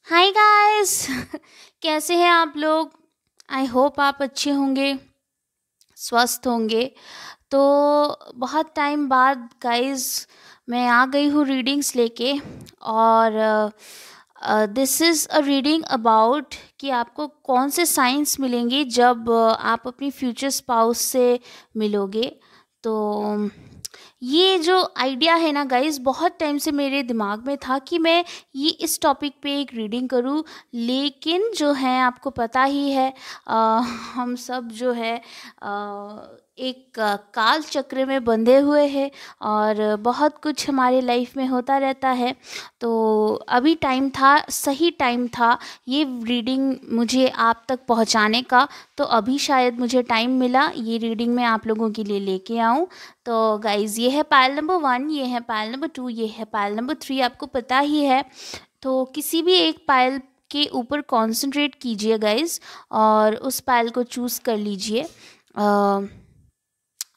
Hi guys. कैसे हैं आप लोग? आई होप आप अच्छे होंगे, स्वस्थ होंगे। तो बहुत टाइम बाद गाइस मैं आ गई हूँ रीडिंग्स लेके। और this is a reading about कि आपको कौन से साइंस मिलेंगे जब आप अपनी फ्यूचर स्पाउस से मिलोगे। तो ये जो आइडिया है ना गाइस, बहुत टाइम से मेरे दिमाग में था कि मैं ये इस टॉपिक पे एक रीडिंग करूं। लेकिन जो है आपको पता ही है, अ, हम सब जो है एक काल चक्र में बंधे हुए हैं और बहुत कुछ हमारे लाइफ में होता रहता है। तो अभी टाइम था, सही टाइम था ये रीडिंग मुझे आप तक पहुंचाने का। तो अभी शायद मुझे टाइम मिला ये रीडिंग मैं आप लोगों के लिए लेके आऊं। तो गाइज़, ये है पायल नंबर 1, ये है पायल नंबर 2, ये है पायल नंबर 3। आपको पता ही है। तो किसी भी एक पायल के ऊपर कंसंट्रेट कीजिए गाइज़, और उस पायल को चूज़ कर लीजिए।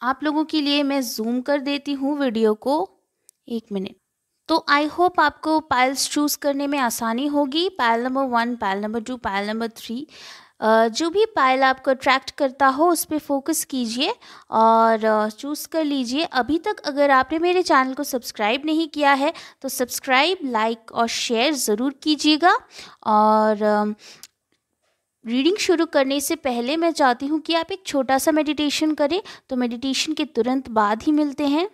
आप लोगों के लिए मैं जूम कर देती हूँ वीडियो को, 1 मिनट। तो आई होप आपको पायल्स चूज़ करने में आसानी होगी। Pile number 1, pile number 2, pile number 3। जो भी पायल आपको अट्रैक्ट करता हो उस पे फोकस कीजिए और चूज़ कर लीजिए। अभी तक अगर आपने मेरे चैनल को सब्सक्राइब नहीं किया है तो सब्सक्राइब, लाइक और शेयर ज़रूर कीजिएगा। और रीडिंग शुरू करने से पहले मैं चाहती हूँ कि आप एक छोटा सा मेडिटेशन करें। तो मेडिटेशन के तुरंत बाद ही मिलते हैं।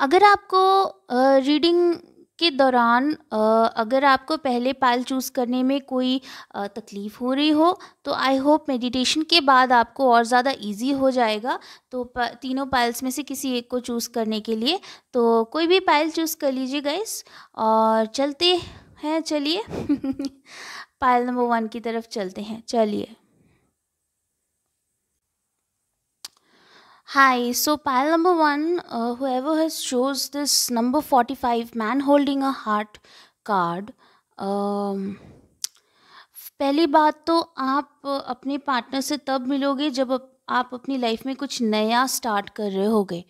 अगर आपको रीडिंग के दौरान अगर आपको पहले पायल चूज़ करने में कोई तकलीफ़ हो रही हो तो आई होप मेडिटेशन के बाद आपको और ज़्यादा इजी हो जाएगा। तो तीनों पायल्स में से किसी एक को चूज़ करने के लिए तो कोई भी पायल चूज़ कर लीजिए गाइस, और चलते हैं। चलिए पायल नंबर 1 की तरफ चलते हैं, चलिए। Hi, so pile number 1, whoever has chose this number 45, man holding a heart card. um, पहली बात तो आप अपने पार्टनर से तब मिलोगे जब आप अपनी लाइफ में कुछ नया स्टार्ट कर रहे होगे।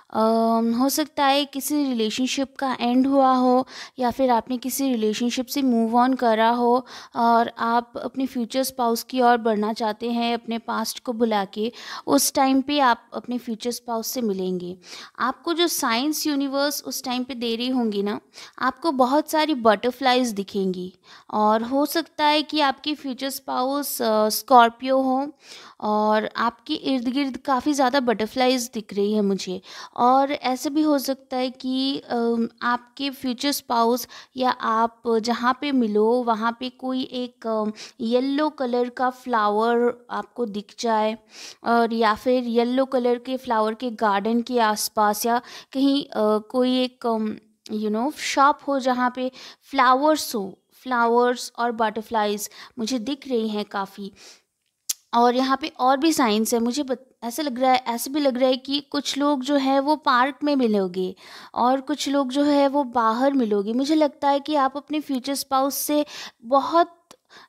हो सकता है किसी रिलेशनशिप का एंड हुआ हो, या फिर आपने किसी रिलेशनशिप से मूव ऑन करा हो और आप अपने फ्यूचर स्पाउस की ओर बढ़ना चाहते हैं अपने पास्ट को भुला के। उस टाइम पे आप अपने फ्यूचर स्पाउस से मिलेंगे। आपको जो साइंस यूनिवर्स उस टाइम पे दे रही होंगी ना, आपको बहुत सारी बटरफ्लाइज दिखेंगी। और हो सकता है कि आपकी फ्यूचर स्पाउस स्कॉर्पियो हो, और आपके इर्द गिर्द काफ़ी ज़्यादा बटरफ्लाइज दिख रही है मुझे। और ऐसे भी हो सकता है कि आपके फ्यूचर स्पाउस या आप जहाँ पे मिलो वहाँ पे कोई एक येलो कलर का फ्लावर आपको दिख जाए, और या फिर येलो कलर के फ्लावर के गार्डन के आसपास, या कहीं कोई एक शॉप हो जहाँ पे फ्लावर्स हो। फ्लावर्स और बटरफ्लाइज मुझे दिख रही हैं काफ़ी। और यहाँ पे और भी साइंस है, मुझे ऐसा लग रहा है, ऐसे भी लग रहा है कि कुछ लोग जो है वो पार्क में मिलोगे, और कुछ लोग जो है वो बाहर मिलोगे। मुझे लगता है कि आप अपने फ्यूचर स्पाउस से बहुत,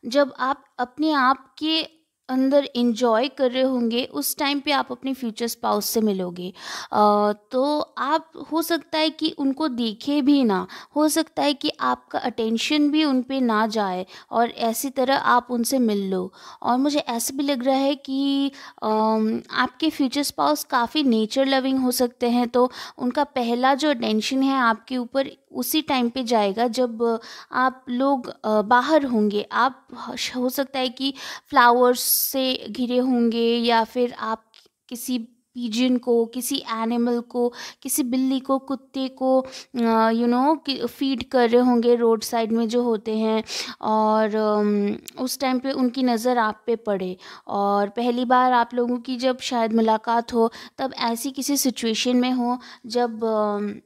जब आप अपने आप के अंदर इंजॉय कर रहे होंगे उस टाइम पे आप अपने फ्यूचर स्पाउस से मिलोगे। तो आप, हो सकता है कि उनको देखे भी ना, हो सकता है कि आपका अटेंशन भी उन पे ना जाए, और ऐसी तरह आप उनसे मिल लो। और मुझे ऐसा भी लग रहा है कि आपके फ्यूचर स्पाउस काफ़ी नेचर लविंग हो सकते हैं, तो उनका पहला जो अटेंशन है आपके ऊपर उसी टाइम पे जाएगा जब आप लोग बाहर होंगे। आप हो सकता है कि फ्लावर्स से घिरे होंगे, या फिर आप किसी पिजन को, किसी एनिमल को, किसी बिल्ली को, कुत्ते को फीड कर रहे होंगे रोड साइड में जो होते हैं। और उस टाइम पे उनकी नज़र आप पे पड़े, और पहली बार आप लोगों की जब शायद मुलाकात हो, तब ऐसी किसी सिचुएशन में हो जब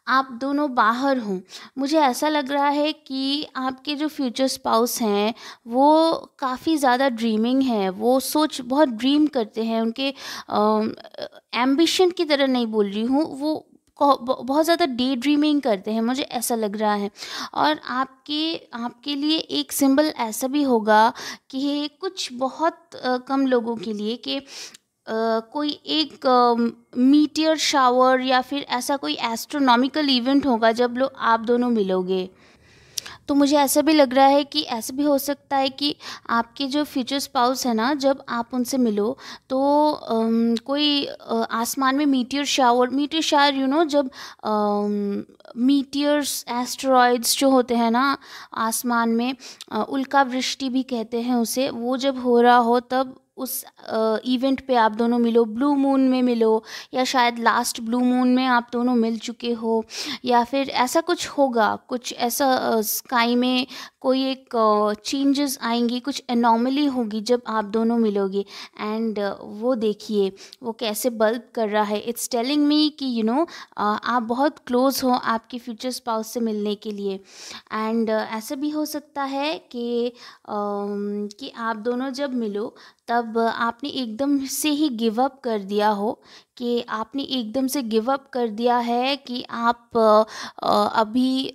आप दोनों बाहर हों। मुझे ऐसा लग रहा है कि आपके जो फ्यूचर स्पाउस हैं वो काफ़ी ज़्यादा ड्रीमिंग है, वो बहुत ड्रीम करते हैं। उनके एम्बिशन की तरह नहीं बोल रही हूँ, वो बहुत ज़्यादा डे ड्रीमिंग करते हैं, मुझे ऐसा लग रहा है। और आपके आपके लिए एक सिंबल ऐसा भी होगा कि कुछ बहुत कम लोगों के लिए, कि कोई एक मीटियर शावर या फिर ऐसा कोई एस्ट्रोनॉमिकल इवेंट होगा जब लोग आप दोनों मिलोगे। तो मुझे ऐसा भी लग रहा है कि ऐसा भी हो सकता है कि आपके जो फ्यूचर स्पाउस है ना, जब आप उनसे मिलो तो कोई आसमान में मीटियर शावर जब मीटियर्स एस्टेरॉइड्स जो होते हैं ना आसमान में, उल्का वृष्टि भी कहते हैं उसे, वो जब हो रहा हो तब उस इवेंट पे आप दोनों मिलो, ब्लू मून में मिलो, या शायद लास्ट ब्लू मून में आप दोनों मिल चुके हो, या फिर ऐसा कुछ होगा, कुछ ऐसा स्काई में कोई एक चेंजेस आएंगी, कुछ एनॉमली होगी जब आप दोनों मिलोगे। एंड वो देखिए वो कैसे बल्ब कर रहा है, इट्स टेलिंग मी कि आप बहुत क्लोज हो आपके फ्यूचर स्पाउस से मिलने के लिए। एंड ऐसा भी हो सकता है कि आप दोनों जब मिलो तब आपने एकदम से ही गिव अप कर दिया हो, कि आपने एकदम से गिव अप कर दिया है कि आप अभी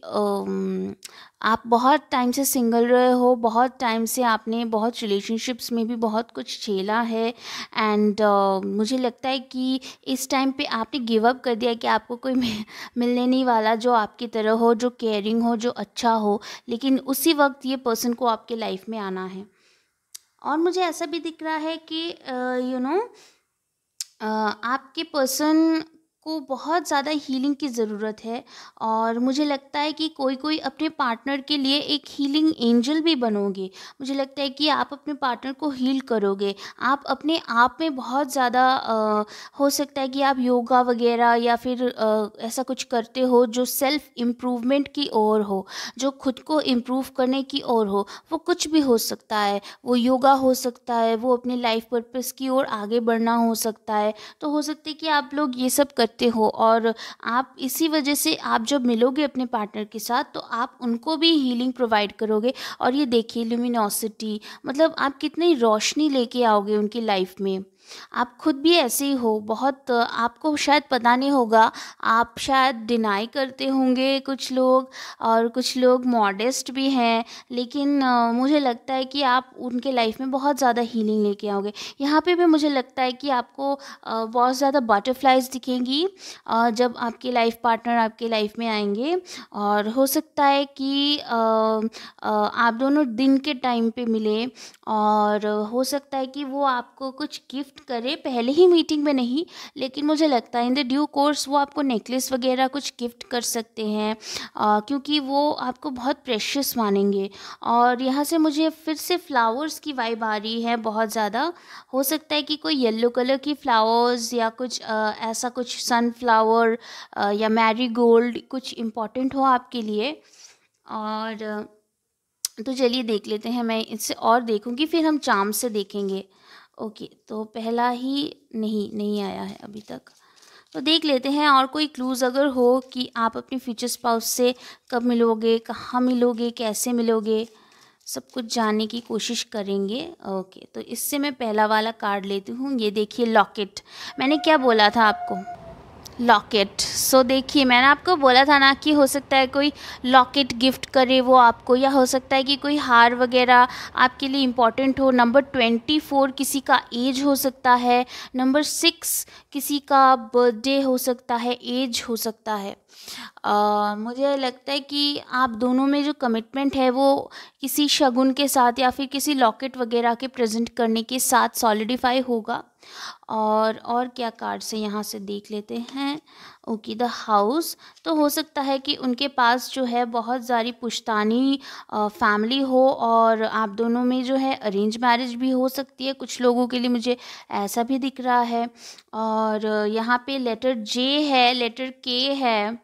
आप बहुत टाइम से सिंगल रहे हो, बहुत टाइम से आपने बहुत रिलेशनशिप्स में भी बहुत कुछ झेला है। एंड मुझे लगता है कि इस टाइम पे आपने गिव अप कर दिया कि आपको कोई मिलने नहीं वाला जो आपकी तरह हो, जो केयरिंग हो, जो अच्छा हो। लेकिन उसी वक्त ये पर्सन को आपके लाइफ में आना है। और मुझे ऐसा भी दिख रहा है कि आपके पर्सन को बहुत ज़्यादा हीलिंग की ज़रूरत है। और मुझे लगता है कि कोई कोई अपने पार्टनर के लिए एक हीलिंग एंजल भी बनोगे। मुझे लगता है कि आप अपने पार्टनर को हील करोगे। आप अपने आप में बहुत ज़्यादा हो सकता है कि आप योगा वगैरह या फिर ऐसा कुछ करते हो जो सेल्फ इम्प्रूवमेंट की ओर हो, जो खुद को इम्प्रूव करने की ओर हो। वो कुछ भी हो सकता है, वो योगा हो सकता है, वो अपने लाइफ पर्पस की ओर आगे बढ़ना हो सकता है। तो हो सकता है कि आप लोग ये सब करते हो, और आप इसी वजह से आप जब मिलोगे अपने पार्टनर के साथ तो आप उनको भी हीलिंग प्रोवाइड करोगे। और ये देखिए ल्यूमिनोसिटी, मतलब आप कितनी रोशनी लेके आओगे उनकी लाइफ में। आप खुद भी ऐसे ही हो, बहुत आपको शायद पता नहीं होगा, आप शायद डिनाई करते होंगे कुछ लोग, और कुछ लोग मॉडेस्ट भी हैं, लेकिन मुझे लगता है कि आप उनके लाइफ में बहुत ज़्यादा हीलिंग लेके आओगे। यहाँ पे भी मुझे लगता है कि आपको बहुत ज़्यादा बटरफ्लाइज दिखेंगी जब आपके लाइफ पार्टनर आपके लाइफ में आएंगे। और हो सकता है कि आप दोनों दिन के टाइम पे मिले, और हो सकता है कि वो आपको कुछ गिफ्ट करे, पहले ही मीटिंग में नहीं, लेकिन मुझे लगता है इन द ड्यू कोर्स वो आपको नेकलेस वगैरह कुछ गिफ्ट कर सकते हैं, क्योंकि वो आपको बहुत प्रेशियस मानेंगे। और यहाँ से मुझे फिर से फ्लावर्स की वाइब आ रही है बहुत ज़्यादा। हो सकता है कि कोई येलो कलर की फ्लावर्स या कुछ ऐसा कुछ सनफ्लावर या मैरीगोल्ड कुछ इम्पोर्टेंट हो आपके लिए। और तो चलिए देख लेते हैं, मैं इससे और देखूंगी, फिर हम चार्म से देखेंगे। ओके, तो पहला ही नहीं आया है अभी तक, तो देख लेते हैं और कोई क्लूज़ अगर हो कि आप अपने फ्यूचर स्पाउस से कब मिलोगे, कहाँ मिलोगे, कैसे मिलोगे, सब कुछ जानने की कोशिश करेंगे। ओके, तो इससे मैं पहला वाला कार्ड लेती हूँ। ये देखिए लॉकेट, मैंने क्या बोला था आपको, लॉकेट। सो देखिए मैंने आपको बोला था ना कि हो सकता है कोई लॉकेट गिफ्ट करे वो आपको, या हो सकता है कि कोई हार वगैरह आपके लिए इम्पॉर्टेंट हो। नंबर 24 किसी का एज हो सकता है, नंबर 6 किसी का बर्थडे हो सकता है, एज हो सकता है। मुझे लगता है कि आप दोनों में जो कमिटमेंट है वो किसी शगुन के साथ या फिर किसी लॉकेट वगैरह के प्रेजेंट करने के साथ सॉलिडिफाई होगा। और क्या कार्ड से यहाँ से देख लेते हैं। Okay, the house. तो हो सकता है कि उनके पास जो है बहुत सारी पुश्तानी फैमिली हो, और आप दोनों में जो है अरेंज मैरिज भी हो सकती है, कुछ लोगों के लिए मुझे ऐसा भी दिख रहा है। और यहाँ पे लेटर जे है, लेटर के है,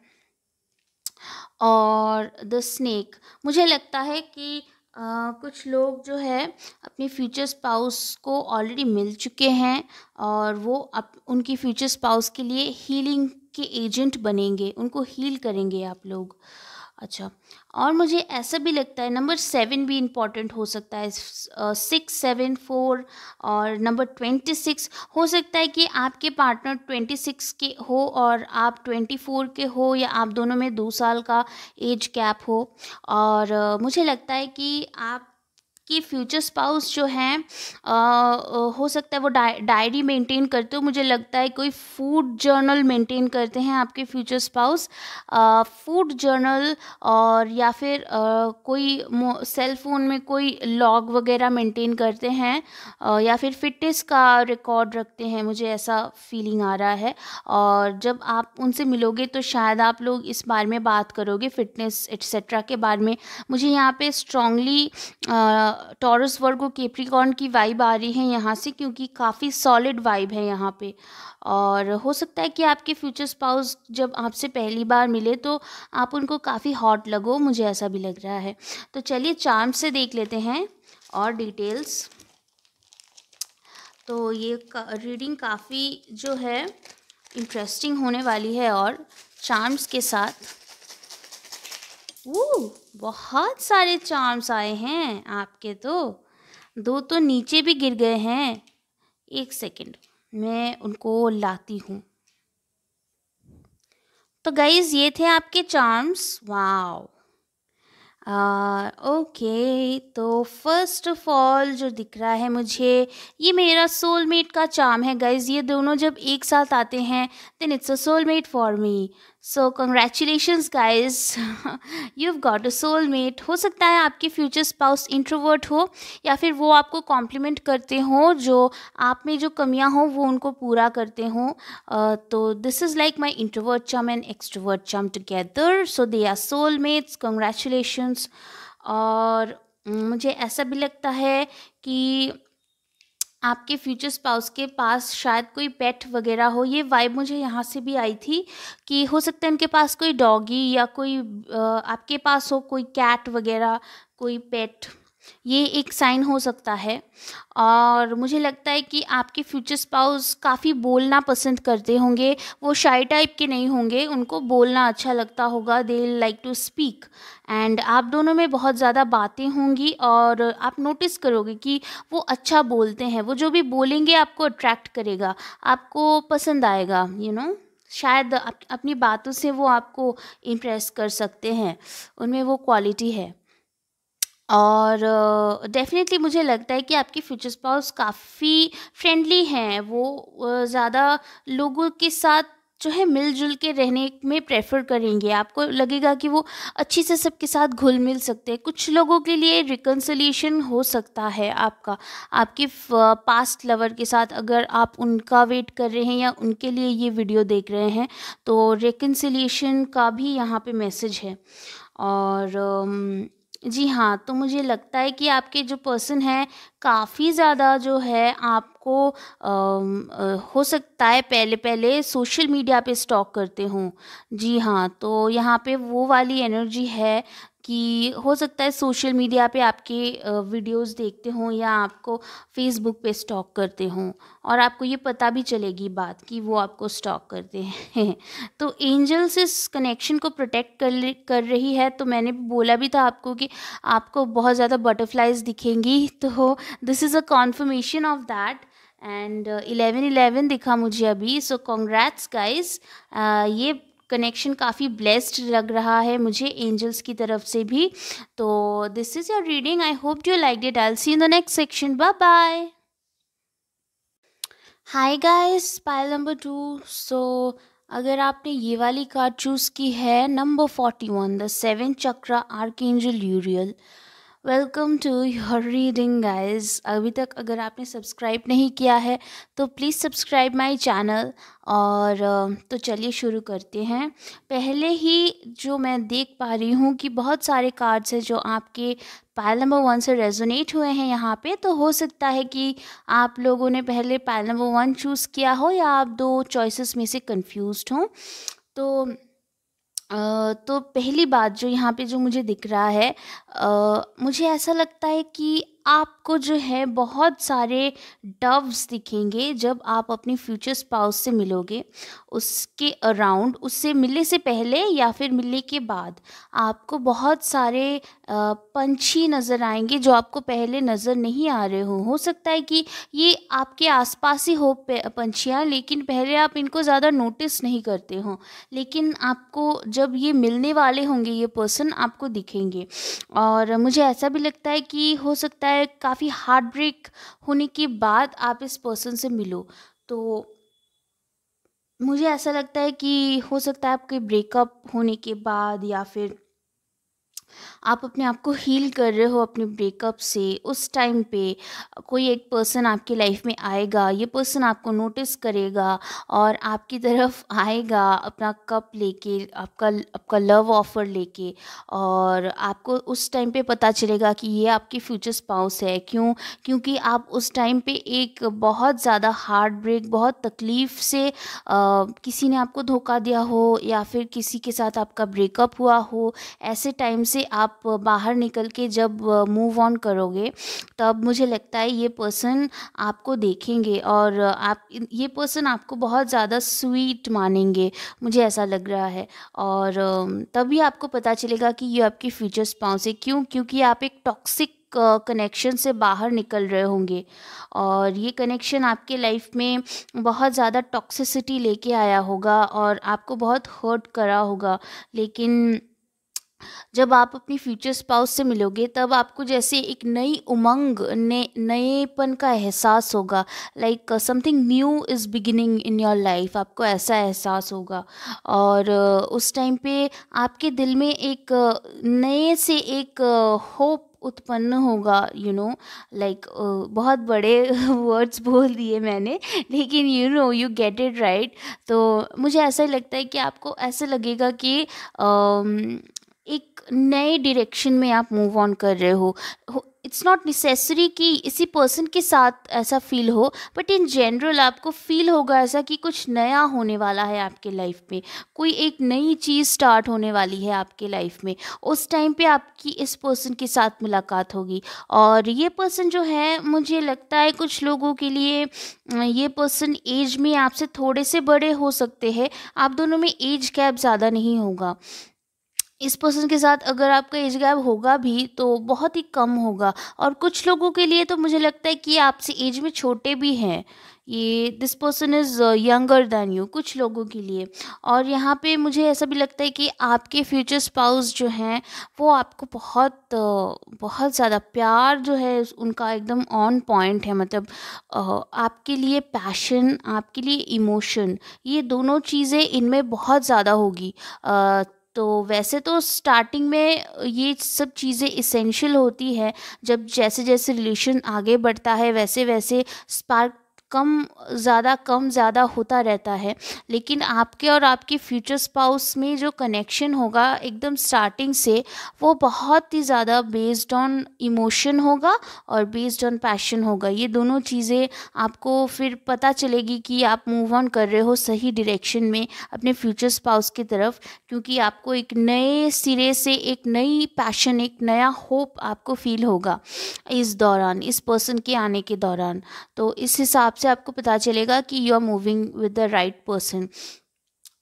और द स्नेक। मुझे लगता है कि कुछ लोग जो है अपने फ्यूचर स्पाउस को ऑलरेडी मिल चुके हैं, और वो उनकी फ्यूचर स्पाउस के लिए हीलिंग के एजेंट बनेंगे, उनको हील करेंगे आप लोग। अच्छा, और मुझे ऐसा भी लगता है नंबर 7 भी इम्पॉर्टेंट हो सकता है, 674, और नंबर 26। हो सकता है कि आपके पार्टनर 26 के हो और आप 24 के हो, या आप दोनों में 2 साल का एज गैप हो। और मुझे लगता है कि आप कि फ्यूचर स्पाउस जो हैं हो सकता है वो डायरी मेंटेन करते हो। मुझे लगता है कोई फूड जर्नल मेंटेन करते हैं आपके फ्यूचर स्पाउस, फूड जर्नल, और या फिर कोई सेल फ़ोन में कोई लॉग वगैरह मेंटेन करते हैं, या फिर फिटनेस का रिकॉर्ड रखते हैं, मुझे ऐसा फीलिंग आ रहा है। और जब आप उनसे मिलोगे तो शायद आप लोग इस बारे में बात करोगे, फिटनेस एट्सेट्रा के बारे में। मुझे यहाँ पे स्ट्रांगली टॉरस वर्गो कैप्रिकॉर्न की वाइब आ रही है यहाँ से, क्योंकि काफ़ी सॉलिड वाइब है यहाँ पे। और हो सकता है कि आपके फ्यूचर स्पाउस जब आपसे पहली बार मिले तो आप उनको काफ़ी हॉट लगो, मुझे ऐसा भी लग रहा है। तो चलिए चार्म से देख लेते हैं और डिटेल्स। तो ये रीडिंग काफ़ी जो है इंटरेस्टिंग होने वाली है, और चार्म्स के साथ बहुत सारे चार्म्स आए हैं आपके, तो 2 तो नीचे भी गिर गए हैं। एक सेकंड, मैं उनको लाती हूँ। तो गाइज ये थे आपके चार्म्स। वाओ, ओके, तो फर्स्ट ऑफ ऑल जो दिख रहा है मुझे, ये मेरा सोलमेट का चार्म है गाइज। ये दोनों जब एक साथ आते हैं then it's a soulmate for me. So congratulations guys, you have got a soulmate. हो सकता है आपके फ्यूचर स्पाउस इंट्रोवर्ट हो, या फिर वो आपको कॉम्प्लीमेंट करते हो, जो आप में जो कमियां हो वो उनको पूरा करते हो। तो this is like my introvert charm and extrovert charm together, so they are soulmates, congratulations. और मुझे ऐसा भी लगता है कि आपके फ्यूचर स्पाउस के पास शायद कोई पेट वगैरह हो। ये वाइब मुझे यहाँ से भी आई थी कि हो सकता है उनके पास कोई डॉगी, या कोई आपके पास हो कोई कैट वगैरह, कोई पेट। ये एक साइन हो सकता है। और मुझे लगता है कि आपके फ्यूचर स्पाउस काफ़ी बोलना पसंद करते होंगे। वो शाय टाइप के नहीं होंगे, उनको बोलना अच्छा लगता होगा, they like to speak. And आप दोनों में बहुत ज़्यादा बातें होंगी और आप नोटिस करोगे कि वो अच्छा बोलते हैं। वो जो भी बोलेंगे आपको अट्रैक्ट करेगा, आपको पसंद आएगा, शायद अपनी बातों से वो आपको इम्प्रेस कर सकते हैं, उनमें वो क्वालिटी है। और डेफ़िनेटली मुझे लगता है कि आपके फ्यूचर स्पाउस काफ़ी फ्रेंडली हैं। वो ज़्यादा लोगों के साथ जो है मिल-जुल के रहने में प्रेफ़र करेंगे। आपको लगेगा कि वो अच्छे से सबके साथ घुल-मिल सकते हैं। कुछ लोगों के लिए रिकन्सिलिएशन हो सकता है आपका, आपके पास्ट लवर के साथ, अगर आप उनका वेट कर रहे हैं या उनके लिए ये वीडियो देख रहे हैं, तो रिकन्सिलिएशन का भी यहाँ पे मैसेज है। और जी हाँ, तो मुझे लगता है कि आपके जो पर्सन हैं काफ़ी ज़्यादा जो है आपको हो सकता है पहले-पहले सोशल मीडिया पे स्टॉक करते हों। जी हाँ, तो यहाँ पे वो वाली एनर्जी है कि हो सकता है सोशल मीडिया पे आपके वीडियोज़ देखते हों या आपको फ़ेसबुक पे स्टॉक करते हों, और आपको ये पता भी चलेगी बात कि वो आपको स्टॉक करते हैं। तो एंजल्स इस कनेक्शन को प्रोटेक्ट कर रही है। तो मैंने बोला भी था आपको कि आपको बहुत ज़्यादा बटरफ्लाइज दिखेंगी, तो this is a confirmation of that. And 11-11 दिखा मुझे अभी, सो कॉन्ग्रेट्स गाइज। ये कनेक्शन काफ़ी ब्लेस्ड लग रहा है मुझे एंजल्स की तरफ से भी। तो this is your reading, I hope you like it. I will see in the next section, bye bye. Hi guys, pile number 2। सो अगर आपने ये वाली कार्ड चूज़ की है, number 41, the 7 chakra archangel Uriel, welcome to your reading guys. अभी तक अगर आपने सब्सक्राइब नहीं किया है तो प्लीज़ सब्सक्राइब माय चैनल। और तो चलिए शुरू करते हैं। पहले ही जो मैं देख पा रही हूँ कि बहुत सारे कार्ड्स हैं जो आपके पाइल नंबर 1 से रेजोनेट हुए हैं यहाँ पे। तो हो सकता है कि आप लोगों ने पहले पाइल नंबर 1 चूज़ किया हो या आप दो चॉइसेस में से कंफ्यूज्ड हों। तो तो पहली बात जो यहाँ पे जो मुझे दिख रहा है, मुझे ऐसा लगता है कि आपको जो है बहुत सारे डव्स दिखेंगे जब आप अपनी फ्यूचर स्पाउस से मिलोगे। उसके अराउंड, उससे मिलने से पहले या फिर मिलने के बाद आपको बहुत सारे पंछी नज़र आएंगे जो आपको पहले नज़र नहीं आ रहे हो सकता है कि ये आपके आसपास ही हो पंछियाँ, लेकिन पहले आप इनको ज़्यादा नोटिस नहीं करते हो। लेकिन आपको जब ये मिलने वाले होंगे, ये पर्सन आपको दिखेंगे। और मुझे ऐसा भी लगता है कि हो सकता है काफ़ी हार्ट ब्रेक होने के बाद आप इस पर्सन से मिलो। तो मुझे ऐसा लगता है कि हो सकता है आपके ब्रेकअप होने के बाद या फिर आप अपने आप को हील कर रहे हो अपने ब्रेकअप से, उस टाइम पे कोई एक पर्सन आपकी लाइफ में आएगा। ये पर्सन आपको नोटिस करेगा और आपकी तरफ आएगा अपना कप लेके, आपका आपका लव ऑफर लेके। और आपको उस टाइम पे पता चलेगा कि ये आपकी फ्यूचर स्पाउस है। क्योंकि आप उस टाइम पे एक बहुत ज़्यादा हार्ट ब्रेक, बहुत तकलीफ़ से किसी ने आपको धोखा दिया हो या फिर किसी के साथ आपका ब्रेकअप हुआ हो। ऐसे टाइम से आप बाहर निकल के जब मूव ऑन करोगे, तब मुझे लगता है ये पर्सन आपको देखेंगे और आप ये पर्सन आपको बहुत ज़्यादा स्वीट मानेंगे, मुझे ऐसा लग रहा है। और तभी आपको पता चलेगा कि ये आपकी फ्यूचर स्पाउस है। क्योंकि आप एक टॉक्सिक कनेक्शन से बाहर निकल रहे होंगे और ये कनेक्शन आपके लाइफ में बहुत ज़्यादा टॉक्सिसिटी लेके आया होगा और आपको बहुत हर्ट करा होगा। लेकिन जब आप अपनी फ्यूचर स्पाउस से मिलोगे, तब आपको जैसे एक नई उमंग, नएपन का एहसास होगा। Like something new is beginning in your life, आपको ऐसा एहसास होगा। और उस टाइम पे आपके दिल में एक नए से एक होप उत्पन्न होगा। लाइक बहुत बड़े वर्ड्स बोल दिए मैंने, लेकिन यू गेट इट राइट। तो मुझे ऐसा लगता है कि आपको ऐसा लगेगा कि एक नए डायरेक्शन में आप मूव ऑन कर रहे हो। इट्स नॉट नेसेसरी कि इसी पर्सन के साथ ऐसा फील हो, बट इन जनरल आपको फील होगा ऐसा कि कुछ नया होने वाला है आपके लाइफ में, कोई एक नई चीज़ स्टार्ट होने वाली है आपके लाइफ में। उस टाइम पे आपकी इस पर्सन के साथ मुलाकात होगी। और ये पर्सन जो है, मुझे लगता है कुछ लोगों के लिए ये पर्सन एज में आपसे थोड़े से बड़े हो सकते हैं। आप दोनों में एज गैप ज़्यादा नहीं होगा। इस पर्सन के साथ अगर आपका एज गैप होगा भी तो बहुत ही कम होगा। और कुछ लोगों के लिए तो मुझे लगता है कि आपसे एज में छोटे भी हैं, ये this person is younger than you कुछ लोगों के लिए। और यहाँ पे मुझे ऐसा भी लगता है कि आपके फ्यूचर स्पाउस जो हैं वो आपको बहुत ज़्यादा प्यार जो है उनका एकदम ऑन पॉइंट है। मतलब आपके लिए पैशन, आपके लिए इमोशन, ये दोनों चीज़ें इनमें बहुत ज़्यादा होगी। तो वैसे तो स्टार्टिंग में ये सब चीज़ें इसेंशियल होती है। जब जैसे जैसे रिलेशन आगे बढ़ता है वैसे वैसे स्पार्क कम ज़्यादा होता रहता है। लेकिन आपके और आपके फ्यूचर स्पाउस में जो कनेक्शन होगा एकदम स्टार्टिंग से, वो बहुत ही ज़्यादा बेस्ड ऑन इमोशन होगा और बेस्ड ऑन पैशन होगा। ये दोनों चीज़ें आपको फिर पता चलेगी कि आप मूव ऑन कर रहे हो सही डायरेक्शन में अपने फ्यूचर स्पाउस की तरफ, क्योंकि आपको एक नए सिरे से एक नई पैशन, एक नया होप आपको फील होगा इस दौरान, इस पर्सन के आने के दौरान। तो इस हिसाब से आपको पता चलेगा कि you are moving with the right person.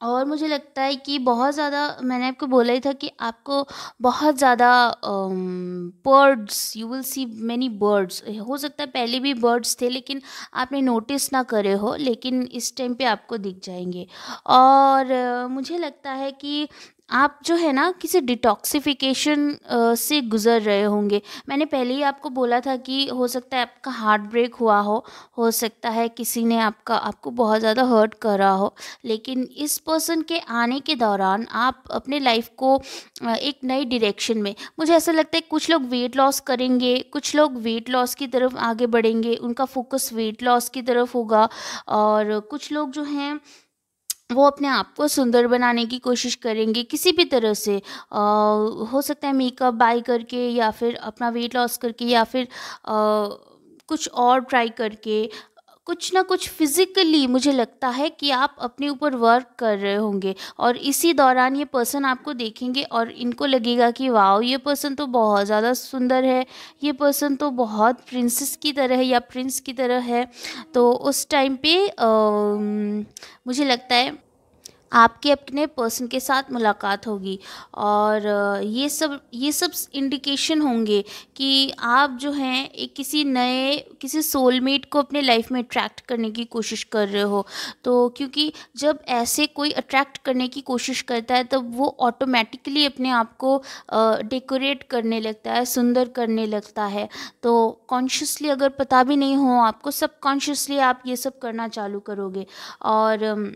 और मुझे लगता है कि बहुत ज़्यादा, मैंने आपको बोला ही था कि आपको बहुत ज़्यादा birds, you will see many birds, हो सकता है पहले भी बर्ड्स थे लेकिन आपने नोटिस ना करे हो, लेकिन इस टाइम पे आपको दिख जाएंगे। और मुझे लगता है कि आप जो है ना किसी डिटॉक्सिफिकेशन से गुज़र रहे होंगे। मैंने पहले ही आपको बोला था कि हो सकता है आपका हार्ट ब्रेक हुआ हो सकता है किसी ने आपको बहुत ज़्यादा हर्ट करा हो। लेकिन इस पर्सन के आने के दौरान आप अपने लाइफ को एक नई डायरेक्शन में, मुझे ऐसा लगता है कुछ लोग वेट लॉस करेंगे, कुछ लोग वेट लॉस की तरफ आगे बढ़ेंगे, उनका फोकस वेट लॉस की तरफ होगा। और कुछ लोग जो हैं वो अपने आप को सुंदर बनाने की कोशिश करेंगे किसी भी तरह से। हो सकता है मेकअप बाय करके, या फिर अपना वेट लॉस करके, या फिर कुछ और ट्राई करके, कुछ ना कुछ फिज़िकली मुझे लगता है कि आप अपने ऊपर वर्क कर रहे होंगे। और इसी दौरान ये पर्सन आपको देखेंगे और इनको लगेगा कि वाओ, ये पर्सन तो बहुत ज़्यादा सुंदर है, ये पर्सन तो बहुत प्रिंसेस की तरह है या प्रिंस की तरह है। तो उस टाइम पे मुझे लगता है आपके अपने पर्सन के साथ मुलाकात होगी। और ये सब इंडिकेशन होंगे कि आप जो हैं एक किसी सोलमेट को अपने लाइफ में अट्रैक्ट करने की कोशिश कर रहे हो। तो क्योंकि जब ऐसे कोई अट्रैक्ट करने की कोशिश करता है तब वो ऑटोमेटिकली अपने आप को डेकोरेट करने लगता है, सुंदर करने लगता है। तो कॉन्शियसली अगर पता भी नहीं हो आपको, सबकॉन्शियसली आप ये सब करना चालू करोगे। और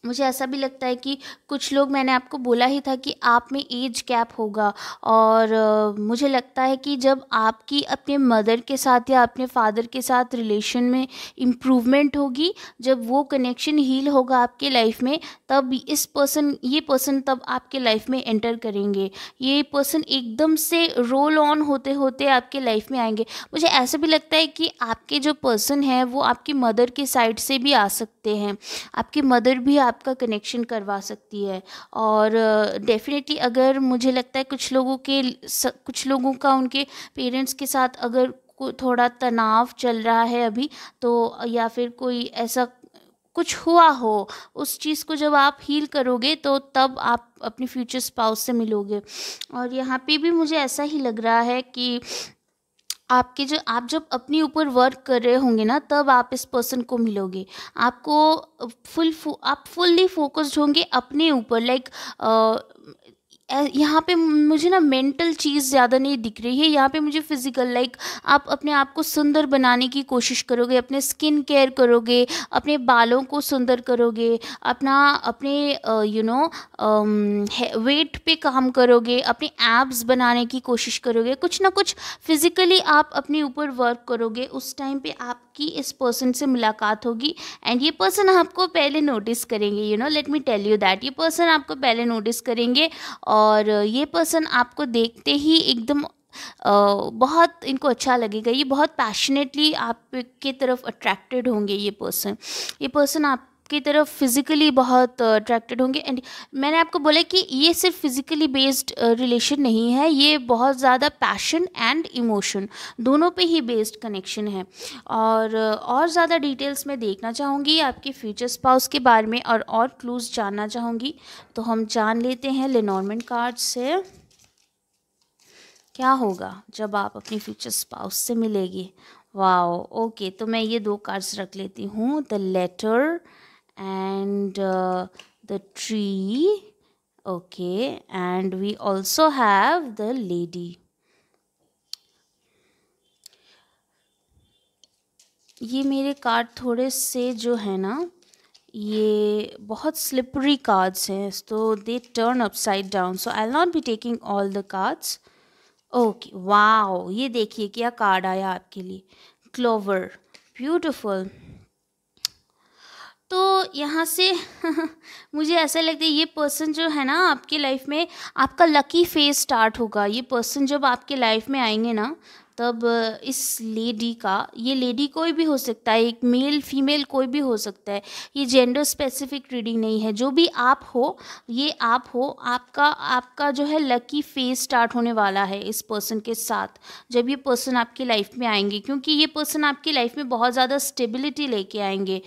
मुझे ऐसा भी लगता है कि कुछ लोग, मैंने आपको बोला ही था कि आप में एज गैप होगा। और मुझे लगता है कि जब आपकी अपने मदर के साथ या अपने फादर के साथ रिलेशन में इम्प्रूवमेंट होगी, जब वो कनेक्शन हील होगा आपके लाइफ में, तब ये पर्सन तब आपके लाइफ में एंटर करेंगे। ये पर्सन एकदम से रोल ऑन होते होते आपके लाइफ में आएंगे। मुझे ऐसा भी लगता है कि आपके जो पर्सन है वो आपकी मदर के साइड से भी आ सकते हैं, आपकी मदर भी आपका कनेक्शन करवा सकती है। और डेफिनेटली अगर, मुझे लगता है कुछ लोगों का उनके पेरेंट्स के साथ अगर थोड़ा तनाव चल रहा है अभी, तो या फिर कोई ऐसा कुछ हुआ हो, उस चीज़ को जब आप हील करोगे तो तब आप अपने फ्यूचर स्पाउस से मिलोगे। और यहाँ पे भी मुझे ऐसा ही लग रहा है कि आप जब अपने ऊपर वर्क कर रहे होंगे ना, तब आप इस पर्सन को मिलोगे। आप फुल्ली फोकस्ड होंगे अपने ऊपर। लाइक यहाँ पे मुझे ना मेंटल चीज़ ज़्यादा नहीं दिख रही है, यहाँ पे मुझे फिज़िकल, लाइक आप अपने आप को सुंदर बनाने की कोशिश करोगे, अपने स्किन केयर करोगे, अपने बालों को सुंदर करोगे, अपने वेट पे काम करोगे, अपने एब्स बनाने की कोशिश करोगे, कुछ ना कुछ फिज़िकली आप अपने ऊपर वर्क करोगे। उस टाइम पे आपकी इस पर्सन से मुलाकात होगी एंड ये पर्सन आपको पहले नोटिस करेंगे। Let me tell you that, ये पर्सन आपको पहले नोटिस करेंगे और ये पर्सन आपको देखते ही एकदम बहुत इनको अच्छा लगेगा, ये बहुत पैशनेटली आपके तरफ अट्रैक्टेड होंगे। ये पर्सन आपकी तरफ फिज़िकली बहुत अट्रैक्टेड होंगे। एंड मैंने आपको बोला कि ये सिर्फ फिज़िकली बेस्ड रिलेशन नहीं है, ये बहुत ज़्यादा पैशन एंड इमोशन दोनों पे ही बेस्ड कनेक्शन है। और ज़्यादा डिटेल्स में देखना चाहूँगी आपके फ्यूचर स्पाउस के बारे में, और क्लूज़ जानना चाहूँगी। तो हम जान लेते हैं लेनॉर्मेंट कार्ड से क्या होगा जब आप अपनी फ्यूचर स्पाउस से मिलेगी। वाओ, ओके, तो मैं ये 2 कार्ड्स रख लेती हूँ, the letter and the tree. Okay, and we also have the lady. ये मेरे कार्ड थोड़े से जो है ना, ये बहुत स्लिपरी कार्ड्स हैं, तो they turn upside down, so I will not be taking all the cards. Okay, wow, ये देखिए क्या कार्ड आया आपके लिए, क्लोवर, ब्यूटीफुल। तो यहाँ से मुझे ऐसा लगता है ये पर्सन जो है ना आपकी लाइफ में, आपका लकी फेज स्टार्ट होगा। ये पर्सन जब आपके लाइफ में आएंगे ना, तब इस लेडी का, ये लेडी कोई भी हो सकता है, एक मेल फीमेल कोई भी हो सकता है, ये जेंडर स्पेसिफिक रीडिंग नहीं है। जो भी आप हो, ये आप हो, आपका आपका जो है लकी फेज स्टार्ट होने वाला है इस पर्सन के साथ, जब ये पर्सन आपकी लाइफ में आएंगे, क्योंकि ये पर्सन आपकी लाइफ में बहुत ज़्यादा स्टेबिलिटी लेके आएंगे।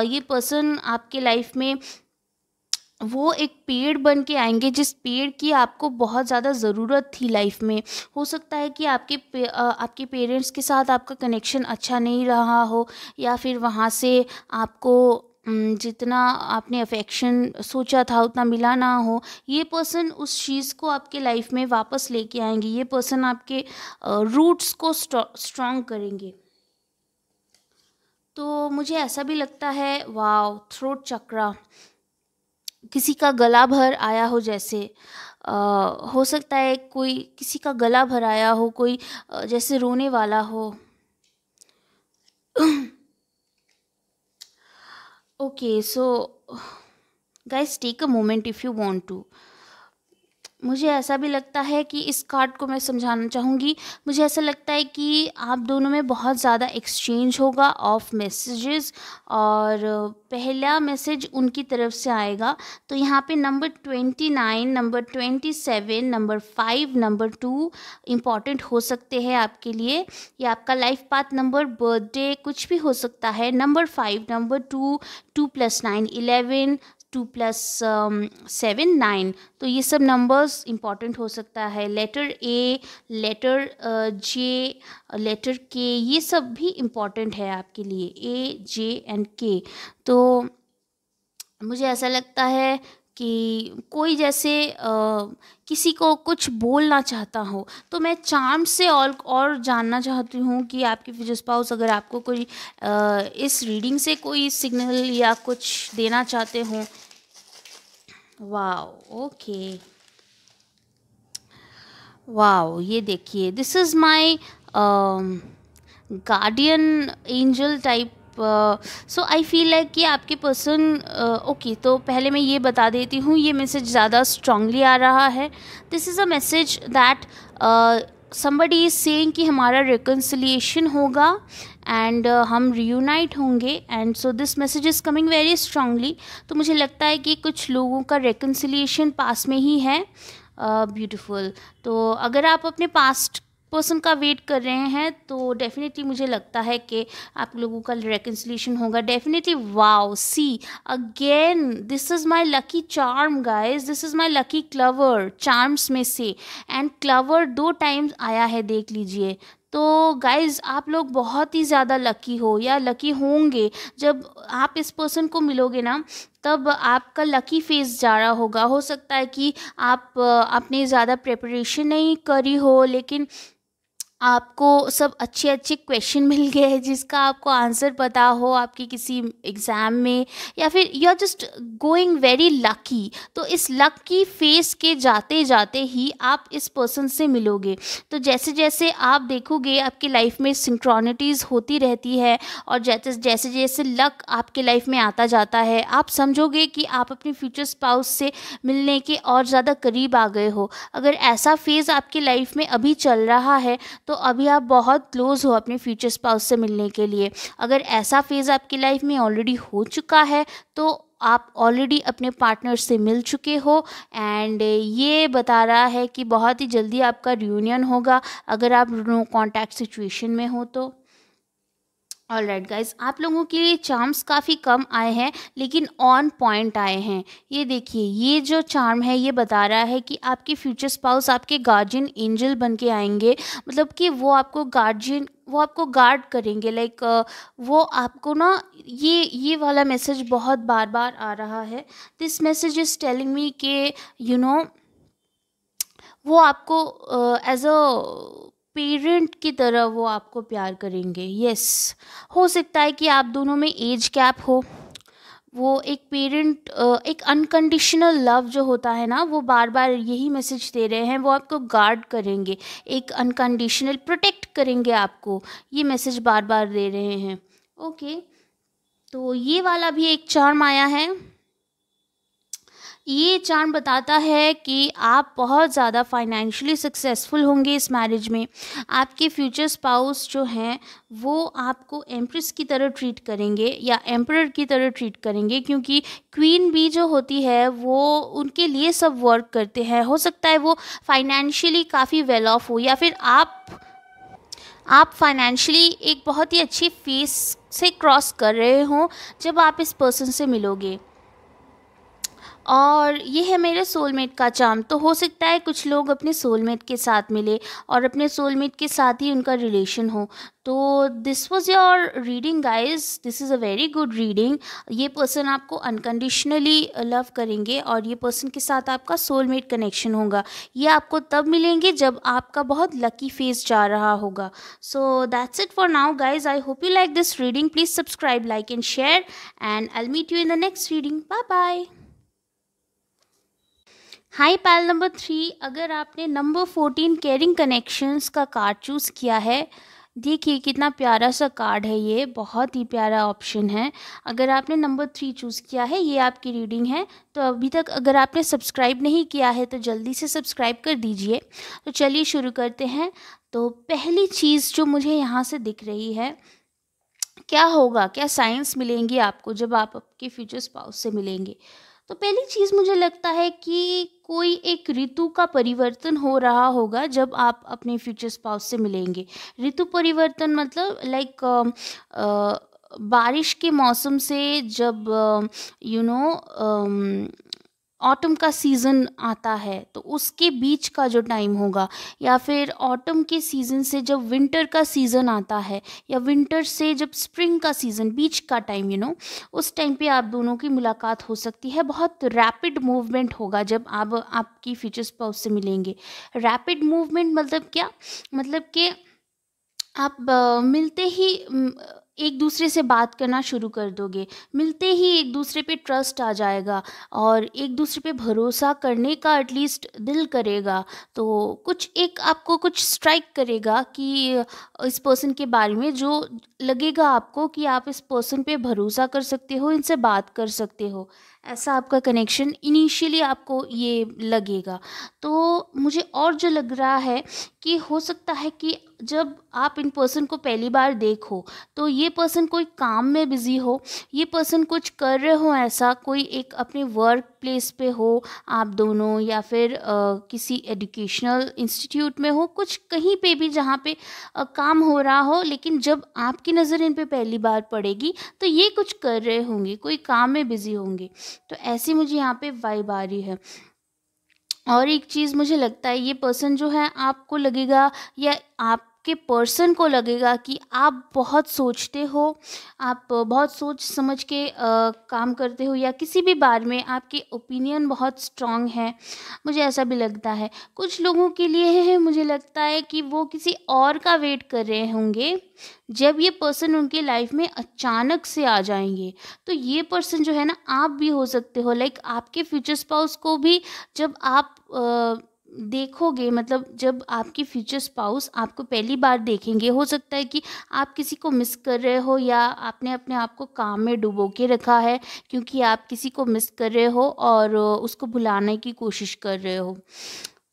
ये पर्सन आपके लाइफ में वो एक पेड़ बन के आएंगे, जिस पेड़ की आपको बहुत ज़्यादा ज़रूरत थी लाइफ में। हो सकता है कि आपके पेरेंट्स के साथ आपका कनेक्शन अच्छा नहीं रहा हो, या फिर वहाँ से आपको जितना आपने अफेक्शन सोचा था उतना मिला ना हो। ये पर्सन उस चीज़ को आपके लाइफ में वापस लेके आएंगे। ये पर्सन आपके रूट्स को स्ट्रॉन्ग करेंगे। तो मुझे ऐसा भी लगता है, वाओ, थ्रोट चक्रा, किसी का गला भर आया हो, जैसे हो सकता है कोई किसी का गला भर आया हो, कोई जैसे रोने वाला हो। Okay, so guys, take a moment if you want to. मुझे ऐसा भी लगता है कि इस कार्ड को मैं समझाना चाहूँगी, मुझे ऐसा लगता है कि आप दोनों में बहुत ज़्यादा एक्सचेंज होगा ऑफ मैसेजेस, और पहला मैसेज उनकी तरफ से आएगा। तो यहाँ पे number 29, number 27, number 5, number 2 important हो सकते हैं आपके लिए। ये आपका लाइफ पाथ नंबर, बर्थडे, कुछ भी हो सकता है। नंबर 5, नंबर 2, 2 + 9 11, 2 + 7 9, तो ये सब नंबर्स इम्पॉर्टेंट हो सकता है। Letter A, letter J, letter K, ये सब भी इम्पॉर्टेंट है आपके लिए, ए, जे एंड के। तो मुझे ऐसा लगता है कि कोई जैसे किसी को कुछ बोलना चाहता हो, तो मैं चार्म से और जानना चाहती हूँ कि आपके फ्यूचर स्पाउस अगर आपको कोई इस रीडिंग से कोई सिग्नल या कुछ देना चाहते हो। वाओ, ओके, वाओ, ये देखिए, this is my guardian angel type. So I feel like कि आपके पर्सन, ओके, तो पहले मैं ये बता देती हूँ, ये मैसेज ज़्यादा स्ट्रांगली आ रहा है। This is a message that somebody is saying कि हमारा रिकन्सिलिएशन होगा, एंड हम रियूनाइट होंगे, and so this message is coming very strongly. तो मुझे लगता है कि कुछ लोगों का रिकन्सिलिएशन पास में ही है। ब्यूटीफुल। तो अगर आप अपने पास्ट पर्सन का वेट कर रहे हैं, तो डेफिनेटली मुझे लगता है कि आप लोगों का रिकन्सिलिएशन होगा definitely. Wow, see again, this is my lucky charm guys, this is my lucky clover charms में से, एंड क्लवर 2 टाइम्स आया है, देख लीजिए। तो गाइज़, आप लोग बहुत ही ज़्यादा लकी हो या लकी होंगे। जब आप इस पर्सन को मिलोगे ना, तब आपका लकी फेज़ जा रहा होगा। हो सकता है कि आपने ज़्यादा प्रिपरेशन नहीं करी हो, लेकिन आपको सब अच्छे अच्छे क्वेश्चन मिल गए हैं जिसका आपको आंसर पता हो आपके किसी एग्ज़ाम में, या फिर you are just going very lucky. तो इस लकी फेस के जाते जाते ही आप इस पर्सन से मिलोगे। तो जैसे जैसे आप देखोगे आपकी लाइफ में सिंक्रोनिटीज़ होती रहती है, और जैसे जैसे जैसे लक आपके लाइफ में आता जाता है, आप समझोगे कि आप अपने फ्यूचर स्पाउस से मिलने के और ज़्यादा करीब आ गए हो। अगर ऐसा फेज़ आपकी लाइफ में अभी चल रहा है तो अभी आप बहुत क्लोज हो अपने फ्यूचर स्पाउस से मिलने के लिए। अगर ऐसा फेज़ आपकी लाइफ में ऑलरेडी हो चुका है तो आप ऑलरेडी अपने पार्टनर से मिल चुके हो, एंड ये बता रहा है कि बहुत ही जल्दी आपका रियूनियन होगा अगर आप नो कॉन्टैक्ट सिचुएशन में हो तो। ऑलराइट गाइस, आप लोगों के लिए चार्म्स काफ़ी कम आए हैं लेकिन ऑन पॉइंट आए हैं। ये देखिए, ये जो चार्म है ये बता रहा है कि आपके फ्यूचर स्पाउस आपके गार्जियन एंजल बन के आएंगे। मतलब कि वो आपको गार्ड करेंगे। लाइक वो आपको ना, ये वाला मैसेज बहुत बार बार आ रहा है। This message is telling me के यू नो वो आपको एज अ पेरेंट की तरह वो आपको प्यार करेंगे। यस, हो सकता है कि आप दोनों में एज गैप हो। वो एक पेरेंट, एक अनकंडीशनल लव जो होता है ना, वो बार बार यही मैसेज दे रहे हैं। वो आपको गार्ड करेंगे, एक अनकंडीशनल प्रोटेक्ट करेंगे आपको, ये मैसेज बार बार दे रहे हैं। ओके, तो ये वाला भी एक चार्म आया है। ये चार्म बताता है कि आप बहुत ज़्यादा फाइनेंशियली सक्सेसफुल होंगे इस मैरिज में। आपके फ्यूचर स्पाउस जो हैं वो आपको एम्प्रेस की तरह ट्रीट करेंगे या एम्परर की तरह ट्रीट करेंगे, क्योंकि क्वीन भी जो होती है वो उनके लिए सब वर्क करते हैं। हो सकता है वो फाइनेंशियली काफ़ी वेल ऑफ हो, या फिर आप फाइनेंशियली एक बहुत ही अच्छी फेस से क्रॉस कर रहे हों जब आप इस पर्सन से मिलोगे। और ये है मेरे सोलमेट का चार्म। तो हो सकता है कुछ लोग अपने सोलमेट के साथ मिले और अपने सोलमेट के साथ ही उनका रिलेशन हो। तो this was your reading guys, this is a very good reading. ये पर्सन आपको अनकंडीशनली लव करेंगे और ये पर्सन के साथ आपका सोलमेट कनेक्शन होगा। ये आपको तब मिलेंगे जब आपका बहुत लकी फेज जा रहा होगा। So that's it for now guys. I hope you like this reading. Please subscribe, like and share, and I will meet you in the next reading. Bye bye. Hi pile number 3, अगर आपने number 14 caring connections का card choose किया है, देखिए कितना प्यारा सा card है, ये बहुत ही प्यारा ऑप्शन है। अगर आपने नंबर 3 चूज़ किया है, ये आपकी रीडिंग है। तो अभी तक अगर आपने सब्सक्राइब नहीं किया है तो जल्दी से सब्सक्राइब कर दीजिए। तो चलिए शुरू करते हैं। तो पहली चीज़ जो मुझे यहाँ से दिख रही है, क्या होगा, क्या साइंस मिलेंगी आपको जब आप आपके फ्यूचर स्पाउस से मिलेंगे। तो पहली चीज़ मुझे लगता है कि कोई एक ऋतु का परिवर्तन हो रहा होगा जब आप अपने फ्यूचर स्पाउस से मिलेंगे। ऋतु परिवर्तन मतलब लाइक बारिश के मौसम से जब यू नो ऑटम का सीज़न आता है तो उसके बीच का जो टाइम होगा, या फिर ऑटम के सीज़न से जब विंटर का सीज़न आता है, या विंटर से जब स्प्रिंग का सीज़न, बीच का टाइम उस टाइम पे आप दोनों की मुलाकात हो सकती है। बहुत रैपिड मूवमेंट होगा जब आप आपकी फ्यूचर स्पाउस से मिलेंगे। रैपिड मूवमेंट मतलब क्या, मतलब कि आप मिलते ही एक दूसरे से बात करना शुरू कर दोगे। मिलते ही एक दूसरे पे ट्रस्ट आ जाएगा और एक दूसरे पे भरोसा करने का एटलीस्ट दिल करेगा। तो कुछ एक आपको कुछ स्ट्राइक करेगा कि इस पर्सन के बारे में, जो लगेगा आपको कि आप इस पर्सन पे भरोसा कर सकते हो, इनसे बात कर सकते हो। ऐसा आपका कनेक्शन इनिशियली आपको ये लगेगा। तो मुझे और जो लग रहा है कि हो सकता है कि जब आप इन पर्सन को पहली बार देखो तो ये पर्सन कोई काम में बिज़ी हो, ये पर्सन कुछ कर रहे हो, ऐसा कोई एक अपने वर्क प्लेस पे हो आप दोनों, या फिर किसी एजुकेशनल इंस्टीट्यूट में हो, कुछ कहीं पे भी जहाँ पे काम हो रहा हो। लेकिन जब आपकी नज़र इन पे पहली बार पड़ेगी तो ये कुछ कर रहे होंगे, कोई काम में बिज़ी होंगे। तो ऐसी मुझे यहाँ पे वाइब आ रही है। और एक चीज़ मुझे लगता है, ये पर्सन जो है आपको लगेगा, या आप आपके पर्सन को लगेगा कि आप बहुत सोचते हो, आप बहुत सोच समझ के काम करते हो, या किसी भी बारे में आपके ओपिनियन बहुत स्ट्रांग है। मुझे ऐसा भी लगता है। कुछ लोगों के लिए है, मुझे लगता है कि वो किसी और का वेट कर रहे होंगे, जब ये पर्सन उनकी लाइफ में अचानक से आ जाएँगे। तो ये पर्सन जो है ना, आप भी हो सकते हो। लाइक आपके फ्यूचर स्पाउस को भी जब आप देखोगे, मतलब जब आपके फ्यूचर स्पाउस आपको पहली बार देखेंगे, हो सकता है कि आप किसी को मिस कर रहे हो, या आपने अपने आप को काम में डुबो के रखा है क्योंकि आप किसी को मिस कर रहे हो और उसको भुलाने की कोशिश कर रहे हो।